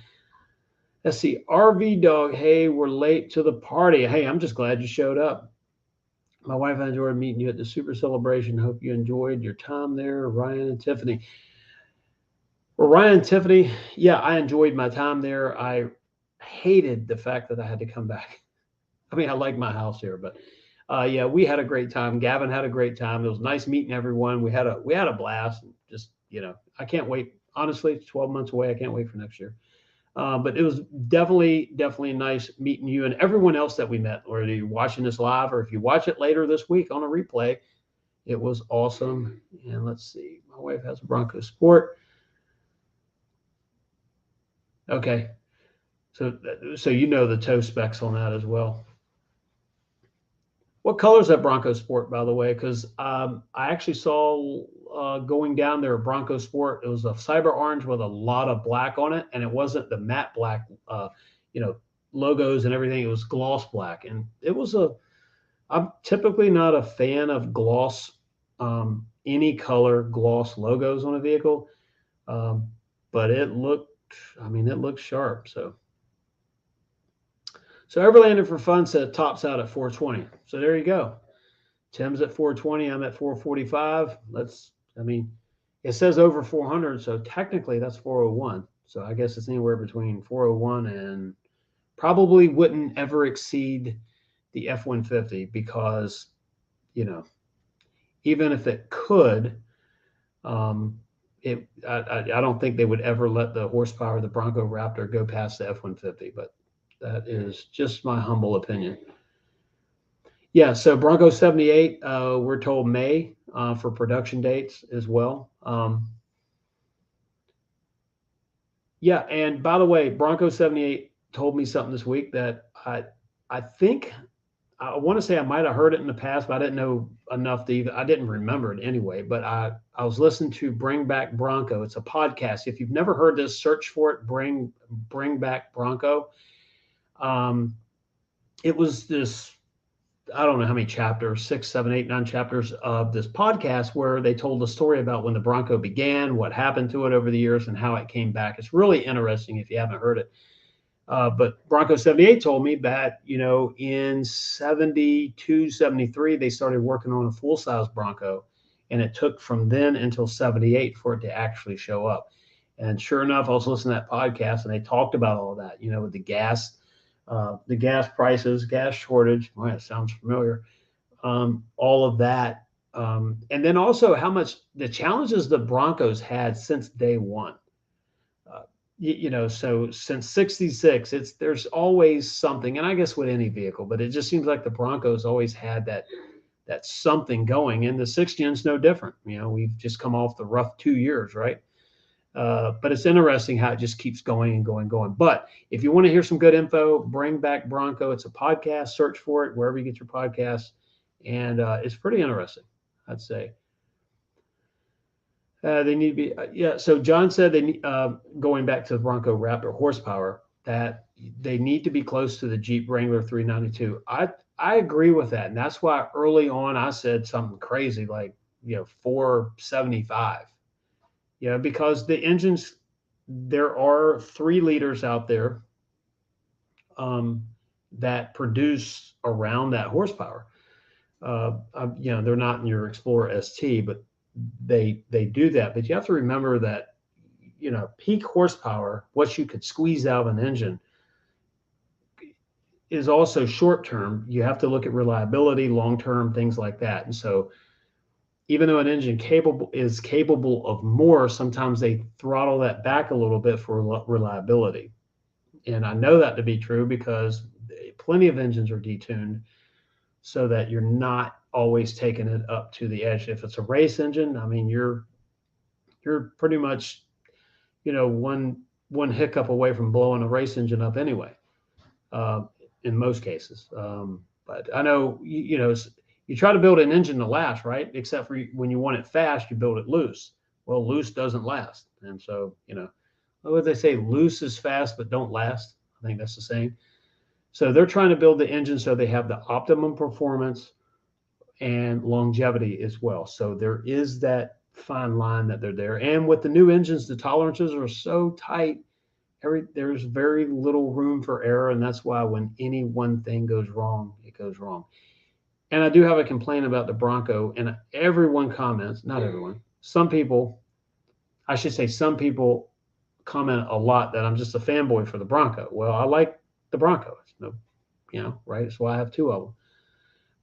Let's see, RV Dog. Hey, we're late to the party. Hey, I'm just glad you showed up. My wife enjoyed meeting you at the Super Celebration. Hope you enjoyed your time there, Ryan and Tiffany. Well, Ryan and Tiffany, yeah, I enjoyed my time there. I hated the fact that I had to come back. I mean, I like my house here, but yeah, we had a great time. Gavin had a great time. It was nice meeting everyone. We had a blast. Just I can't wait. Honestly, it's 12 months away. I can't wait for next year. But it was definitely nice meeting you and everyone else that we met, whether you're watching this live or if you watch it later this week on a replay. It was awesome. And let's see, my wife has a Bronco Sport. Okay, so you know the toe specs on that as well. What color is that Bronco Sport, by the way? Because I actually saw going down there a Bronco Sport. It was a cyber orange with a lot of black on it, and it wasn't the matte black, you know, logos and everything. It was gloss black, and it was a. I'm typically not a fan of gloss, any color gloss logos on a vehicle, but it looked. I mean, it looked sharp. So Everlander for Fun said tops out at 420. So there you go. Tim's at 420. I'm at 445. I mean, it says over 400. So technically that's 401. So I guess it's anywhere between 401 and probably wouldn't ever exceed the F-150 because, even if it could, I don't think they would ever let the horsepower of the Bronco Raptor go past the F-150, but that is just my humble opinion. Yeah, so Bronco 78, we're told May for production dates as well. Yeah, and by the way, Bronco 78 told me something this week that I think I want to say I might have heard it in the past, but I didn't know enough to even I didn't remember it anyway. But I was listening to Bring Back Bronco. It's a podcast. If you've never heard this, search for it. Bring Back Bronco. It was this, I don't know how many chapters, 6, 7, 8, 9 chapters of this podcast where they told the story about when the Bronco began, what happened to it over the years, and how it came back. It's really interesting if you haven't heard it. But Bronco 78 told me that, in 72, 73, they started working on a full-size Bronco, and it took from then until 78 for it to actually show up. And sure enough, I was listening to that podcast, and they talked about all of that, with the gas prices, gas shortage. Well, that sounds familiar. All of that. And then also how much the challenges the Broncos had since day one. So since 66, there's always something, and I guess with any vehicle, but it just seems like the Broncos always had that something going, and the 6-gen's no different. We've just come off the rough 2 years, right? But it's interesting how it just keeps going and going and going. But if you want to hear some good info, Bring Back Bronco. It's a podcast. Search for it wherever you get your podcasts, and it's pretty interesting, I'd say. They need to be, yeah. So John said they need, going back to the Bronco Raptor horsepower, that they need to be close to the Jeep Wrangler 392. I agree with that, and that's why early on I said something crazy like 475. Because the engines, there are 3 liters out there that produce around that horsepower. They're not in your Explorer ST, but they do that. But you have to remember that, peak horsepower, what you could squeeze out of an engine, is also short term. You have to look at reliability, long term, things like that. And so even though an engine is capable of more, sometimes they throttle that back a little bit for reliability. And I know that to be true because plenty of engines are detuned so that you're not always taking it up to the edge. If it's a race engine, I mean, you're pretty much, one hiccup away from blowing a race engine up anyway. in most cases. But I know, you try to build an engine to last, right? Except for when you want it fast, you build it loose. Well, loose doesn't last. And so, what would they say? Loose is fast, but don't last. I think that's the saying. So they're trying to build the engine so they have the optimum performance and longevity as well. So there is that fine line that they're there. And with the new engines, the tolerances are so tight. There's very little room for error, and that's why when any one thing goes wrong, it goes wrong. And I do have a complaint about the Bronco, and everyone comments, not everyone, some people, I should say some people comment a lot that I'm just a fanboy for the Bronco. Well, I like the Bronco. It's right? That's why I have two of them.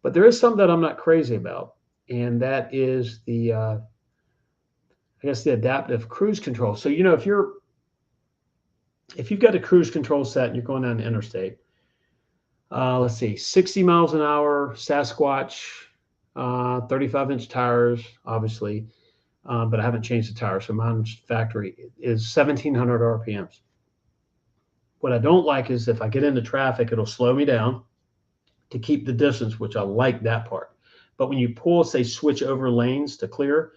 But there is something that I'm not crazy about, and that is I guess the adaptive cruise control. So, if you've got a cruise control set and you're going down the interstate, let's see, 60 miles an hour, Sasquatch, 35-inch tires, obviously, but I haven't changed the tire, so mine's factory is 1,700 RPMs. What I don't like is if I get into traffic, it'll slow me down to keep the distance, which I like that part. But when you switch over lanes to clear,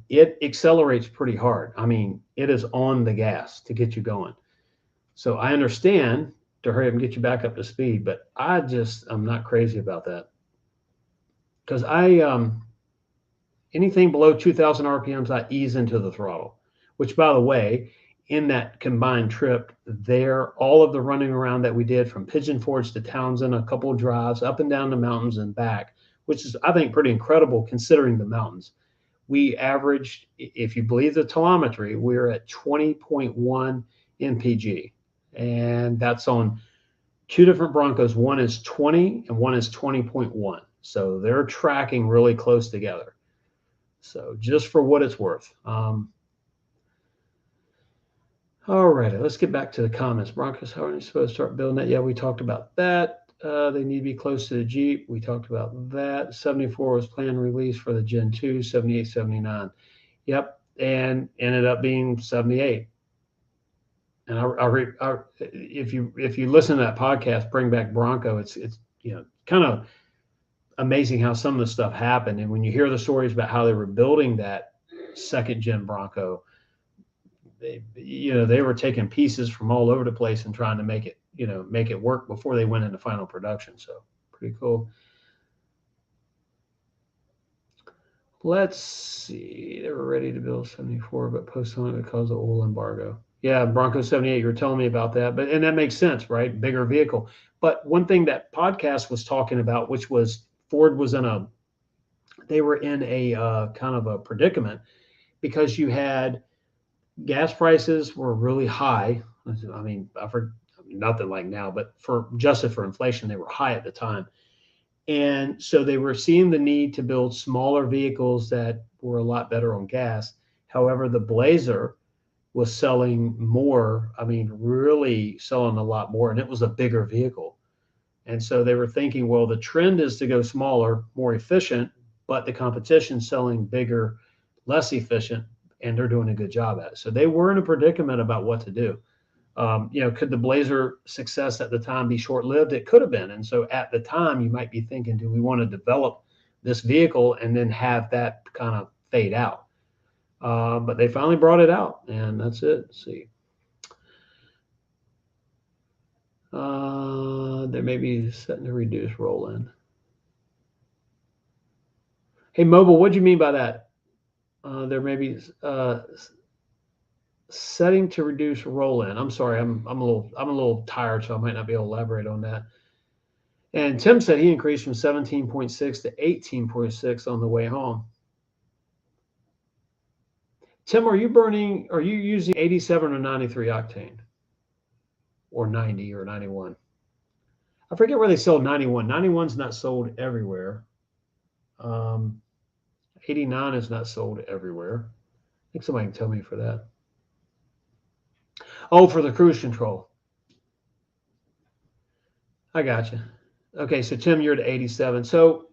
it accelerates pretty hard. I mean, it is on the gas to get you going. So I understand to hurry up and get you back up to speed, but I'm not crazy about that. Because anything below 2,000 RPMs, I ease into the throttle, which, by the way, in that combined trip there, all of the running around that we did from Pigeon Forge to Townsend, a couple of drives up and down the mountains and back, which is, I think, pretty incredible considering the mountains. We averaged, if you believe the telemetry, we're at 20.1 mpg. And that's on two different Broncos. One is 20 and one is 20.1. So they're tracking really close together. So just for what it's worth. All right, let's get back to the comments. Broncos, how are you supposed to start building it? Yeah, we talked about that. They need to be close to the Jeep. We talked about that. 74 was planned release for the Gen 2, 78, 79. Yep, and ended up being 78. And if you listen to that podcast, Bring Back Bronco, it's kind of amazing how some of the stuff happened. And when you hear the stories about how they were building that second gen Bronco, they were taking pieces from all over the place and trying to make it work before they went into final production. So pretty cool. Let's see. They were ready to build 74, but postponed it because of oil embargo. Yeah, Bronco 78, you were telling me about that. And that makes sense, right? Bigger vehicle. But one thing that podcast was talking about, which was Ford was they were in a kind of a predicament because you had gas prices were really high. I mean, I've heard nothing like now, but adjusted for inflation, they were high at the time. And so they were seeing the need to build smaller vehicles that were a lot better on gas. However, the Blazer was selling more. I mean, really selling a lot more, and it was a bigger vehicle. And so they were thinking, well, the trend is to go smaller, more efficient, but the competition's selling bigger, less efficient, and they're doing a good job at it. So they were in a predicament about what to do. Could the Blazer success at the time be short-lived? It could have been. And so at the time, you might be thinking, do we want to develop this vehicle and then have that kind of fade out? But they finally brought it out, and that's it. Let's see. They may be setting to reduce roll-in. Hey, Mobile, what do you mean by that? There may be setting to reduce roll-in. I'm sorry, I'm a little tired, so I might not be able to elaborate on that. And Tim said he increased from 17.6 to 18.6 on the way home. Tim, are you using 87 or 93 octane? Or 90 or 91? I forget where they sell 91. 91's not sold everywhere. 89 is not sold everywhere. I think somebody can tell me for that. Oh, for the cruise control. I got you. Okay, so Tim, you're at 87. So,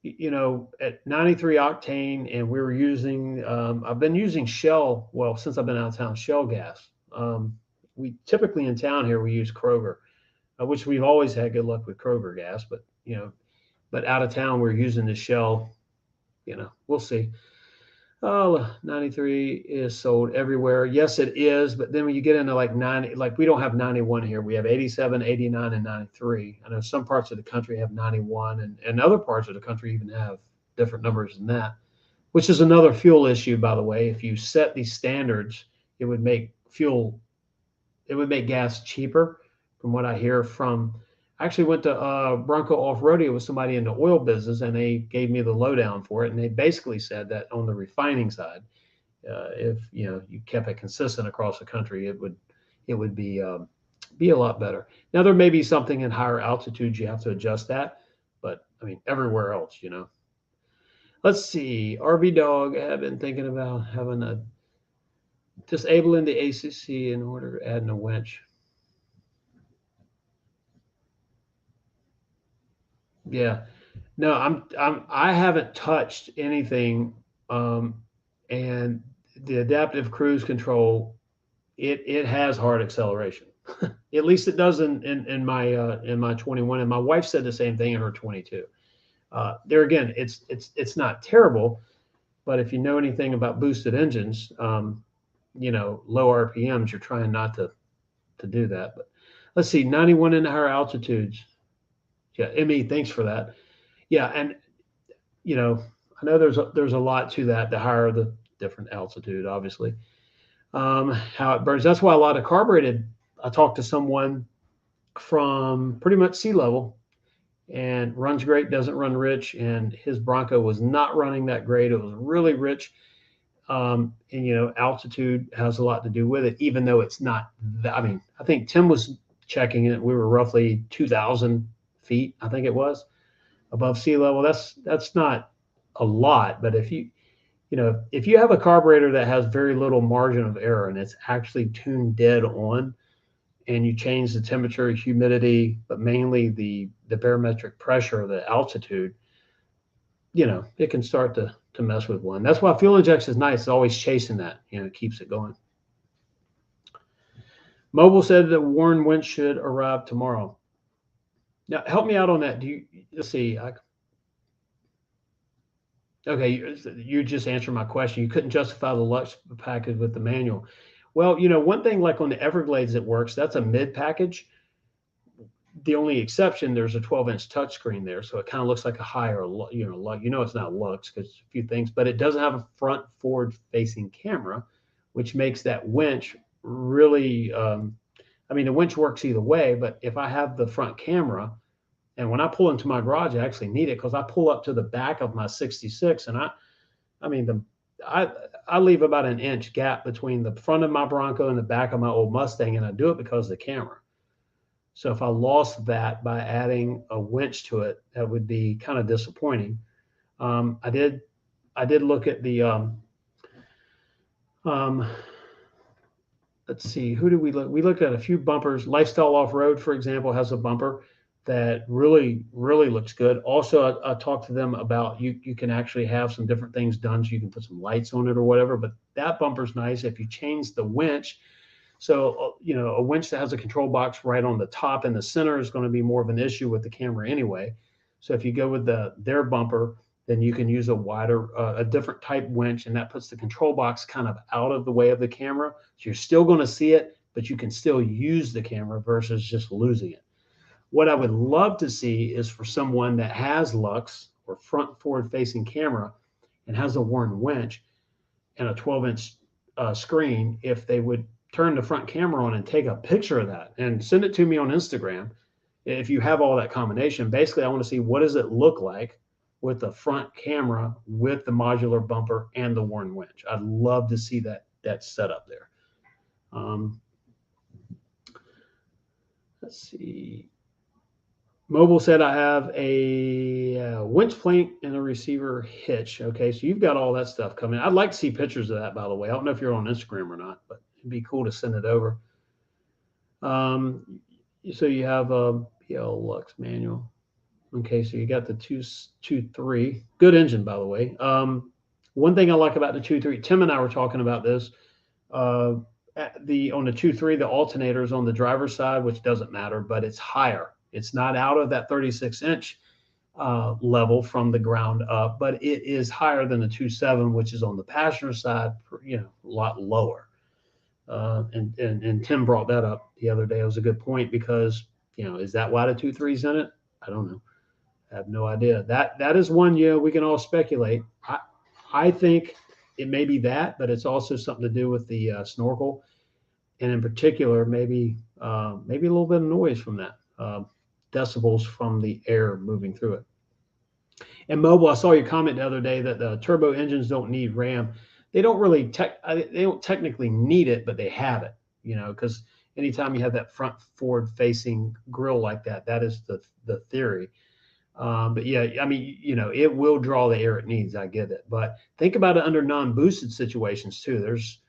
at 93 octane, and we were using, I've been using Shell, well, since I've been out of town, Shell gas. we typically in town here we use Kroger, which we've always had good luck with Kroger gas, but but out of town we're using the Shell. We'll see. Oh, 93 is sold everywhere. Yes, it is. But then when you get into like 90, like we don't have 91 here. We have 87, 89, and 93. I know some parts of the country have 91, and other parts of the country even have different numbers than that, which is another fuel issue, by the way. If you set these standards, it would make gas cheaper, from what I hear from. I actually went to Bronco off-roading with somebody in the oil business, and they gave me the lowdown for it. And they basically said that on the refining side, if you kept it consistent across the country, it would be a lot better. Now there may be something in higher altitudes you have to adjust that, but I mean everywhere else, Let's see. RV Dog, I've been thinking about having disabling the ACC in order to add a winch. Yeah. No, I haven't touched anything, and the adaptive cruise control, it has hard acceleration. At least it does in my 21, and my wife said the same thing in her 22. There again, it's not terrible, but if you know anything about boosted engines, low RPMs, you're trying not to do that. But let's see, 91 in higher altitudes. Yeah, Emmy, thanks for that. Yeah, and I know there's a lot to that. The higher the different altitude, obviously, how it burns. That's why a lot of carbureted. I talked to someone from pretty much sea level, and runs great, doesn't run rich, and his Bronco was not running that great. It was really rich, and altitude has a lot to do with it, even though it's not. I mean, I think Tim was checking it. We were roughly 2,000 feet, I think it was, above sea level. That's not a lot, but if you have a carburetor that has very little margin of error and it's actually tuned dead on, and you change the temperature, humidity, but mainly the barometric pressure, the altitude, it can start to mess with one. That's why fuel injection is nice. It's always chasing that, it keeps it going. Mobile said that Warren winch should arrive tomorrow. Now, help me out on that. Let's see. Okay, you just answered my question. You couldn't justify the Lux package with the manual. Well, one thing like on the Everglades that works, that's a mid package. The only exception, there's a 12-inch touchscreen there, so it kind of looks like a higher, it's not Lux because a few things, but it doesn't have a front forward-facing camera, which makes that winch really. The winch works either way, but if I have the front camera, and when I pull into my garage, I actually need it because I pull up to the back of my 66, and I leave about an inch gap between the front of my Bronco and the back of my old Mustang, and I do it because of the camera. So if I lost that by adding a winch to it, that would be kind of disappointing. I did look at the let's see, who did we look? We looked at a few bumpers. Lifestyle Off-Road, for example, has a bumper that really, really looks good. Also, I talked to them about you can actually have some different things done, so you can put some lights on it or whatever, but that bumper's nice if you change the winch. So, a winch that has a control box right on the top in the center is going to be more of an issue with the camera anyway. So if you go with their bumper, then you can use a different type winch, and that puts the control box kind of out of the way of the camera. So you're still going to see it, but you can still use the camera versus just losing it. What I would love to see is for someone that has Lux or front forward-facing camera and has a Warren winch and a 12-inch screen, if they would turn the front camera on and take a picture of that and send it to me on Instagram. If you have all that combination, basically I want to see what does it look like with the front camera, with the modular bumper and the Warren winch. I'd love to see that setup there. Let's see. Mobile said I have a winch plank and a receiver hitch. Okay, so you've got all that stuff coming. I'd like to see pictures of that, by the way. I don't know if you're on Instagram or not, but it'd be cool to send it over. So you have a PL Lux manual. Okay, so you got the 2.3. Good engine, by the way. One thing I like about the 2.3, Tim and I were talking about this. on the 2.3, the alternator is on the driver's side, which doesn't matter, but it's higher. It's not out of that 36-inch level from the ground up, but it is higher than the 2.7, which is on the passenger side, a lot lower. And Tim brought that up the other day. It was a good point because, is that why the 2.3's in it? I don't know. I have no idea. That is one, we can all speculate. I think it may be that, but it's also something to do with the snorkel, and in particular, maybe a little bit of noise from that, decibels from the air moving through it. And mobile, I saw your comment the other day that the turbo engines don't need RAM. They don't really they don't technically need it, but they have it, because anytime you have that front forward facing grill like that, that is the theory. But yeah, I mean, it will draw the air it needs. I get it. But think about it under non-boosted situations too. There's,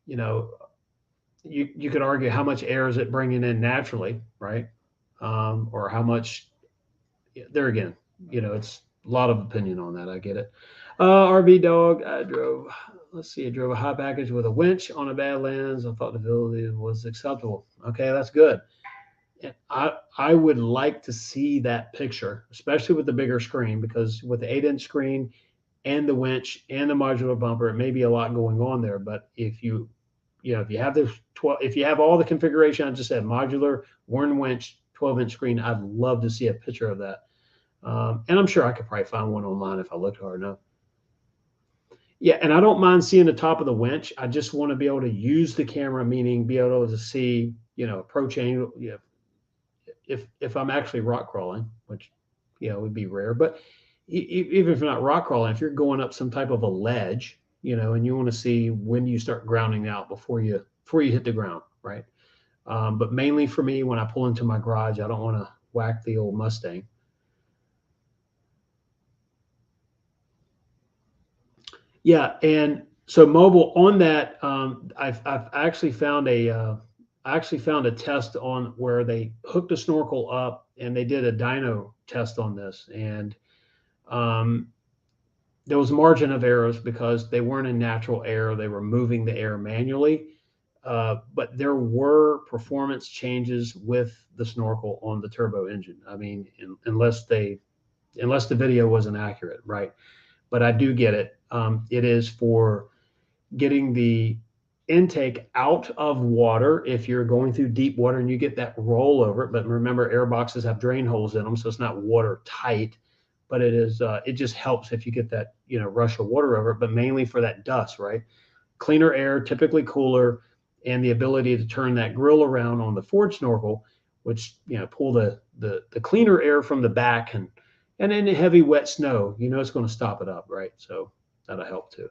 you could argue how much air is it bringing in naturally, right? Or how much, there again, it's a lot of opinion on that. I get it. RV dog, I drove a high package with a winch on a bad lens. I thought the ability was acceptable. Okay, that's good. I would like to see that picture, especially with the bigger screen, because with the 8-inch screen and the winch and the modular bumper, it may be a lot going on there. But if you have the if you have all the configuration I just said, modular, Warn winch, 12-inch screen, I'd love to see a picture of that. And I'm sure I could probably find one online if I looked hard enough. Yeah, and I don't mind seeing the top of the winch. I just want to be able to use the camera, meaning be able to see, approach angle. If I'm actually rock crawling, which would be rare, but even if you're not rock crawling, if you're going up some type of a ledge, and you want to see when you start grounding out before you hit the ground, right? But mainly for me, when I pull into my garage, I don't want to whack the old Mustang. Yeah, and so mobile on that, I've actually found a test on where they hooked a snorkel up and they did a dyno test on this, and there was margin of errors because they weren't in natural air; they were moving the air manually. But there were performance changes with the snorkel on the turbo engine. I mean, unless the video wasn't accurate, right? But I do get it. It is for getting the intake out of water if you're going through deep water and you get that rollover. But remember, air boxes have drain holes in them, so it's not watertight. But it is. It just helps if you get that rush of water over it. But mainly for that dust, right? Cleaner air, typically cooler, and the ability to turn that grill around on the forward snorkel, which pull the cleaner air from the back, and in heavy wet snow, it's going to stop it up, right? So that'll help too.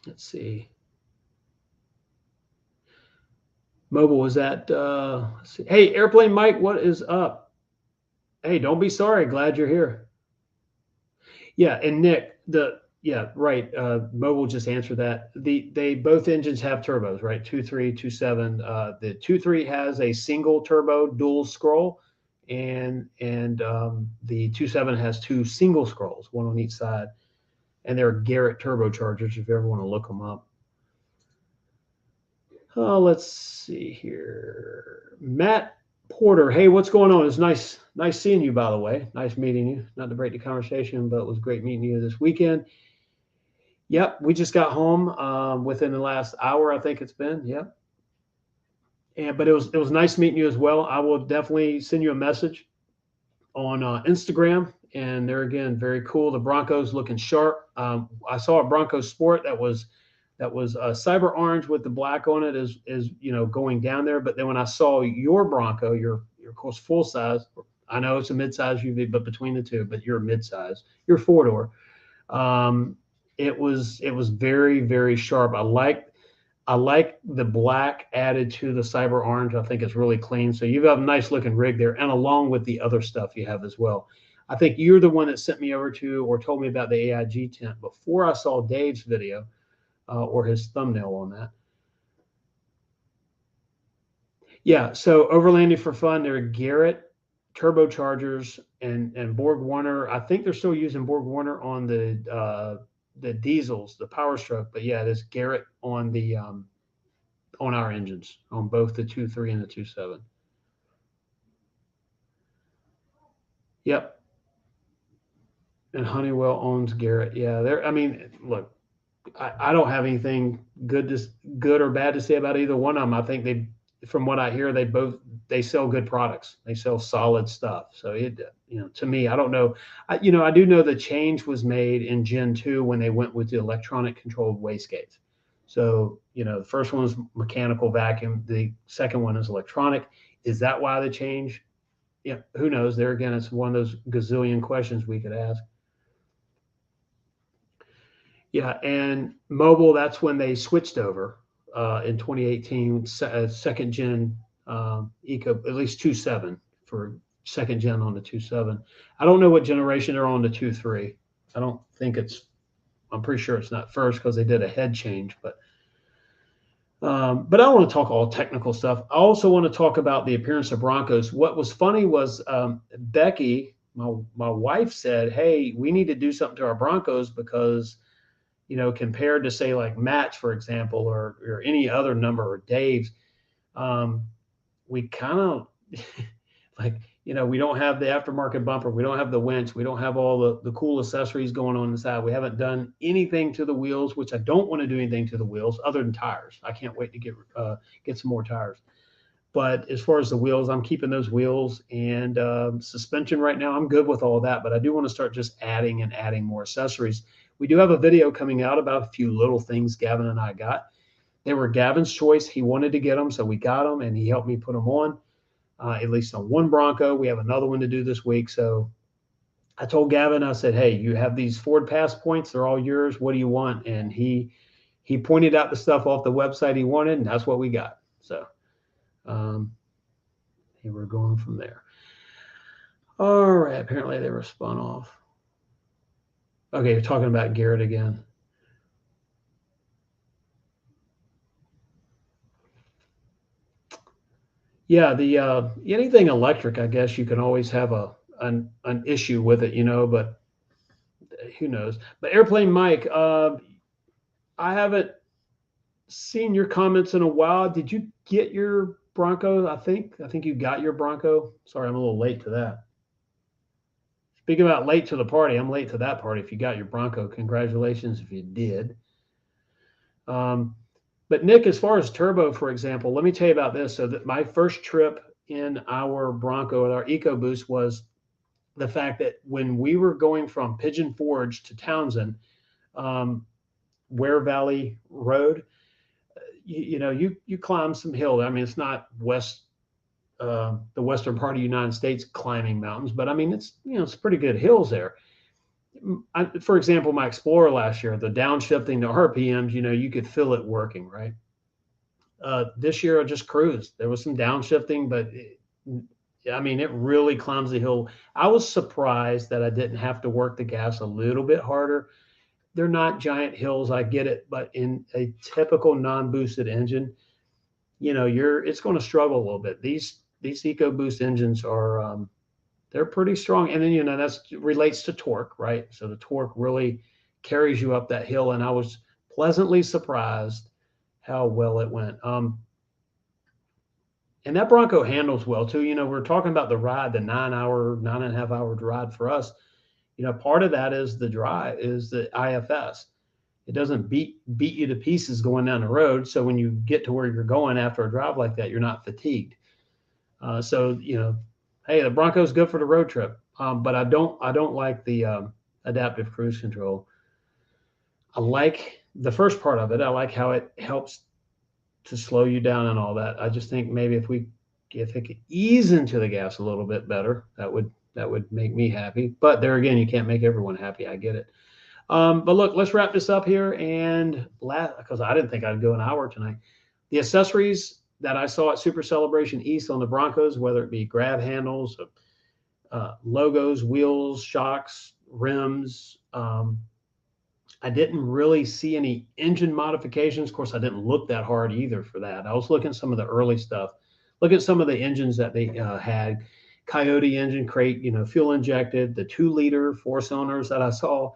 Let's see. Mobile was that. Let's see. Hey, Airplane Mike, what is up? Hey, don't be sorry. Glad you're here. Yeah, and Nick, right. Mobile just answered that. They both engines have turbos, right? 2.3, 2.7. The 2.3 has a single turbo dual scroll, and the 2.7 has two single scrolls, one on each side, and they're Garrett turbochargers if you ever want to look them up. Let's see here. Matt Porter, hey, what's going on? It's nice seeing you, by the way. Nice meeting you. Not to break the conversation, but it was great meeting you this weekend. Yep, we just got home within the last hour, I think it's been. Yep. But it was nice meeting you as well. I will definitely send you a message on Instagram, and they're again very cool. The Broncos looking sharp. I saw a Bronco Sport that was cyber orange with the black on it is going down there. But then when I saw your Bronco, your of course full size, I know it's a mid-size UV, but between the two, but you're mid-size, you're 4-door. It was very, very sharp. I like the black added to the cyber orange. I think it's really clean. So you have a nice looking rig there, and along with the other stuff you have as well. I think you're the one that sent me over to or told me about the AIG tent before I saw Dave's video. Or his thumbnail on that. Yeah, so Overlanding for Fun, they're Garrett turbochargers and Borg Warner. I think they're still using Borg Warner on the the diesels, the Power Stroke, but yeah, it is Garrett on the on our engines, on both the 2.3 and the 2.7. Yep. And Honeywell owns Garrett. Yeah, they're. I mean, look, I don't have anything good or bad to say about either one of them. I think they, from what I hear, they sell good products. They sell solid stuff. So to me, I don't know. I do know the change was made in Gen 2 when they went with the electronic controlled wastegates. So, the first one was mechanical vacuum. The second one is electronic. Is that why the change? Yeah, who knows? There again, it's one of those gazillion questions we could ask. Yeah, and mobile, that's when they switched over in 2018, second gen Eco, at least 2.7 for second gen on the 2.7. I don't know what generation they're on the 2.3. I don't think I'm pretty sure it's not first because they did a head change, but I don't want to talk all technical stuff. I also want to talk about the appearance of Broncos. What was funny was Becky, my wife, said, "Hey, we need to do something to our Broncos because, compared to say like Matt's, for example, or any other number, or Dave's, we kind of like, we don't have the aftermarket bumper. We don't have the winch. We don't have all the cool accessories going on inside. We haven't done anything to the wheels, which I don't want to do anything to the wheels other than tires. I can't wait to get some more tires. But as far as the wheels, I'm keeping those wheels, and suspension right now, I'm good with all of that. But I do want to start just adding more accessories. We do have a video coming out about a few little things Gavin and I got. They were Gavin's choice. He wanted to get them, so we got them, and he helped me put them on. At least on one Bronco. We have another one to do this week. So I told Gavin, I said, "Hey, you have these Ford Pass points. They're all yours. What do you want?" And he pointed out the stuff off the website he wanted, and that's what we got. So here we're going from there. All right. Apparently they were spun off. Okay, you're talking about Garrett again. Yeah, the anything electric, I guess you can always have an issue with it, but who knows? But Airplane Mike, I haven't seen your comments in a while. Did you get your Bronco? I think you got your Bronco. Sorry, I'm a little late to that. Speaking about late to the party, I'm late to that party. If you got your Bronco, congratulations if you did. But Nick, as far as turbo, for example, let me tell you about this. So that my first trip in our Bronco, our EcoBoost, was the fact that when we were going from Pigeon Forge to Townsend, Ware Valley Road, you climb some hill. I mean, it's not the western part of the United States climbing mountains, but I mean, it's pretty good hills there. For example, my Explorer last year, the downshifting, the RPMs, you could feel it working, right? This year I just cruised. There was some downshifting, but it really climbs the hill. I was surprised that I didn't have to work the gas a little bit harder. They're not giant hills, I get it, but in a typical non-boosted engine, it's going to struggle a little bit. These EcoBoost engines are they're pretty strong, and then that relates to torque, right? So the torque really carries you up that hill, and I was pleasantly surprised how well it went. And that Bronco handles well too. We're talking about the ride, the 9.5 hour ride for us. Part of that is the drive, is the IFS. It doesn't beat you to pieces going down the road. So when you get to where you're going after a drive like that, you're not fatigued. Hey, the Bronco's good for the road trip. But I don't like the adaptive cruise control. I like the first part of it. I like how it helps to slow you down and all that. I just think maybe if it could ease into the gas a little bit better, that would make me happy. But there again, you can't make everyone happy. I get it. But look, let's wrap this up here, and because I didn't think I'd go an hour tonight. The accessories that I saw at Super Celebration East on the Broncos, whether it be grab handles, logos, wheels, shocks, rims. I didn't really see any engine modifications. Of course, I didn't look that hard either for that. I was looking at some of the early stuff. Look at some of the engines that they had. Coyote engine crate, fuel injected, the 2-liter 4 cylinders that I saw.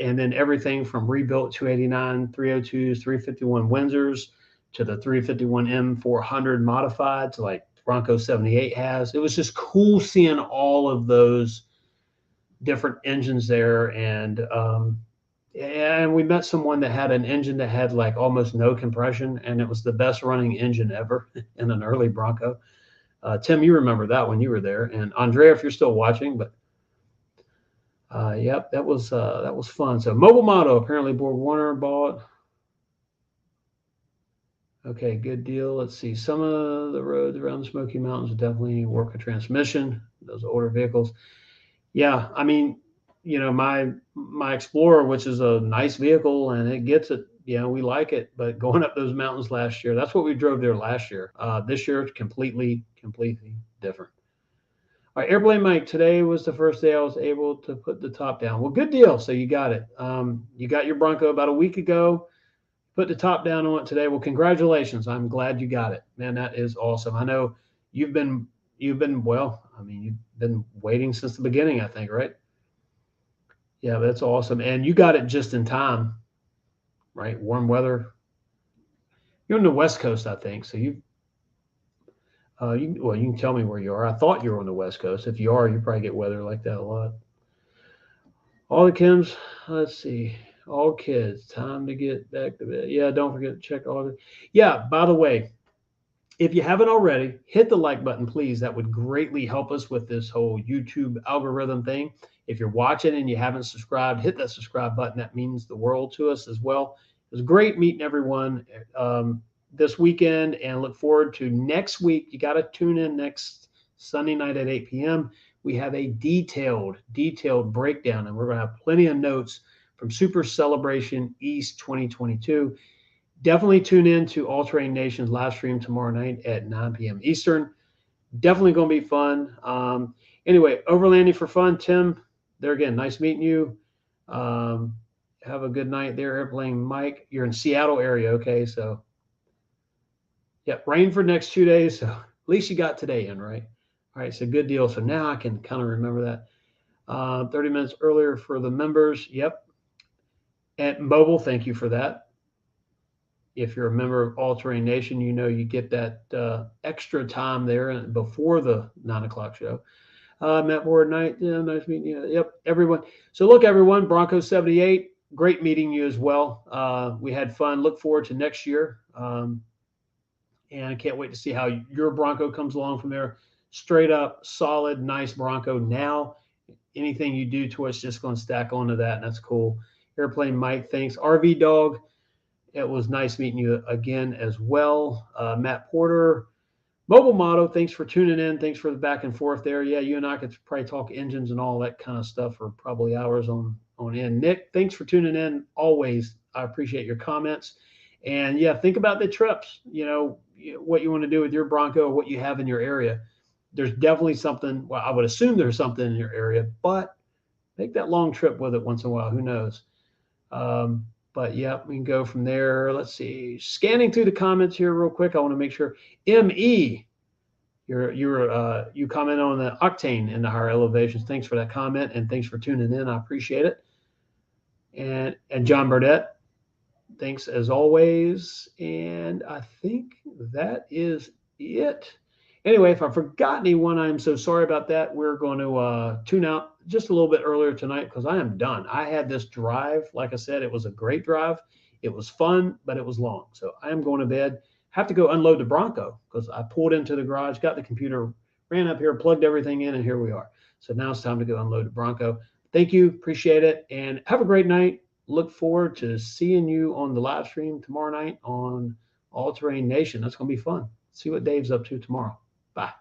And then everything from rebuilt 289, 302s, 351 Windsors to the 351 M400 modified to like Bronco 78 has. It was just cool seeing all of those different engines there. And we met someone that had an engine that had like almost no compression, and it was the best running engine ever in an early Bronco. Tim, you remember that when you were there, and Andrea, if you're still watching. But yep, that was fun. So Mobile Motto, apparently Borg Warner bought. Okay, good deal. Let's see. Some of the roads around the Smoky Mountains definitely work a transmission. Those older vehicles. Yeah, I mean, my Explorer, which is a nice vehicle and it gets it. We like it. But going up those mountains last year, that's what we drove there last year. This year, it's completely different. All right, Airplane Mike, today was the first day I was able to put the top down. Well, good deal. So you got it. You got your Bronco about a week ago. Put the top down on it today. Well, congratulations. I'm glad you got it. Man, that is awesome. I know you've been well, I mean, you've been waiting since the beginning, I think, right? Yeah, that's awesome. And you got it just in time, right? Warm weather. You're on the West Coast, I think. So you can tell me where you are. I thought you were on the West Coast. If you are, you probably get weather like that a lot. All the Kims, let's see. All kids, time to get back to bed. Yeah, don't forget to check all the. Yeah, by the way, if you haven't already, hit the like button, please. That would greatly help us with this whole YouTube algorithm thing. If you're watching and you haven't subscribed, hit that subscribe button. That means the world to us as well. It was great meeting everyone this weekend, and look forward to next week. You got to tune in next Sunday night at 8 p.m. We have a detailed breakdown, and we're going to have plenty of notes from Super Celebration East 2022. Definitely tune in to All Terrain Nation's live stream tomorrow night at 9 p.m. Eastern. Definitely going to be fun. Anyway, overlanding for fun. Tim, there again, nice meeting you. Have a good night there, Airplane Mike. You're in Seattle area, okay? So, yeah, rain for the next 2 days. So at least you got today in, right? All right, so good deal. So now I can kind of remember that. 30 minutes earlier for the members. Yep. At Mobile, thank you for that. If you're a member of All Terrain Nation, you know you get that extra time there before the 9 o'clock show. Matt Ward Knight, yeah, nice meeting you. Yep, everyone. So look, everyone, Bronco 78, great meeting you as well. We had fun. Look forward to next year. And I can't wait to see how your Bronco comes along from there. Straight up, solid, nice Bronco. Now, anything you do to us just going to stack onto that, and that's cool. Airplane Mike, thanks. RV Dog, it was nice meeting you again as well. Matt Porter, Mobile Motto, thanks for tuning in. Thanks for the back and forth there. Yeah, you and I could probably talk engines and all that kind of stuff for probably hours on end. Nick, thanks for tuning in. Always, I appreciate your comments. And yeah, think about the trips. What you want to do with your Bronco, what you have in your area. There's definitely something. Well, I would assume there's something in your area, but take that long trip with it once in a while. Who knows? But yeah, we can go from there. Let's see. Scanning through the comments here real quick. I want to make sure. ME, you comment on the octane in the higher elevations. Thanks for that comment, and thanks for tuning in. I appreciate it. And John Burdett, thanks as always. And I think that is it. Anyway, if I forgot anyone, I'm so sorry about that. We're going to tune out just a little bit earlier tonight because I am done. I had this drive. Like I said, it was a great drive. It was fun, but it was long. So I am going to bed. Have to go unload the Bronco because I pulled into the garage, got the computer, ran up here, plugged everything in, and here we are. So now it's time to go unload the Bronco. Thank you. Appreciate it. And have a great night. Look forward to seeing you on the live stream tomorrow night on All Terrain Nation. That's going to be fun. See what Dave's up to tomorrow. Bye.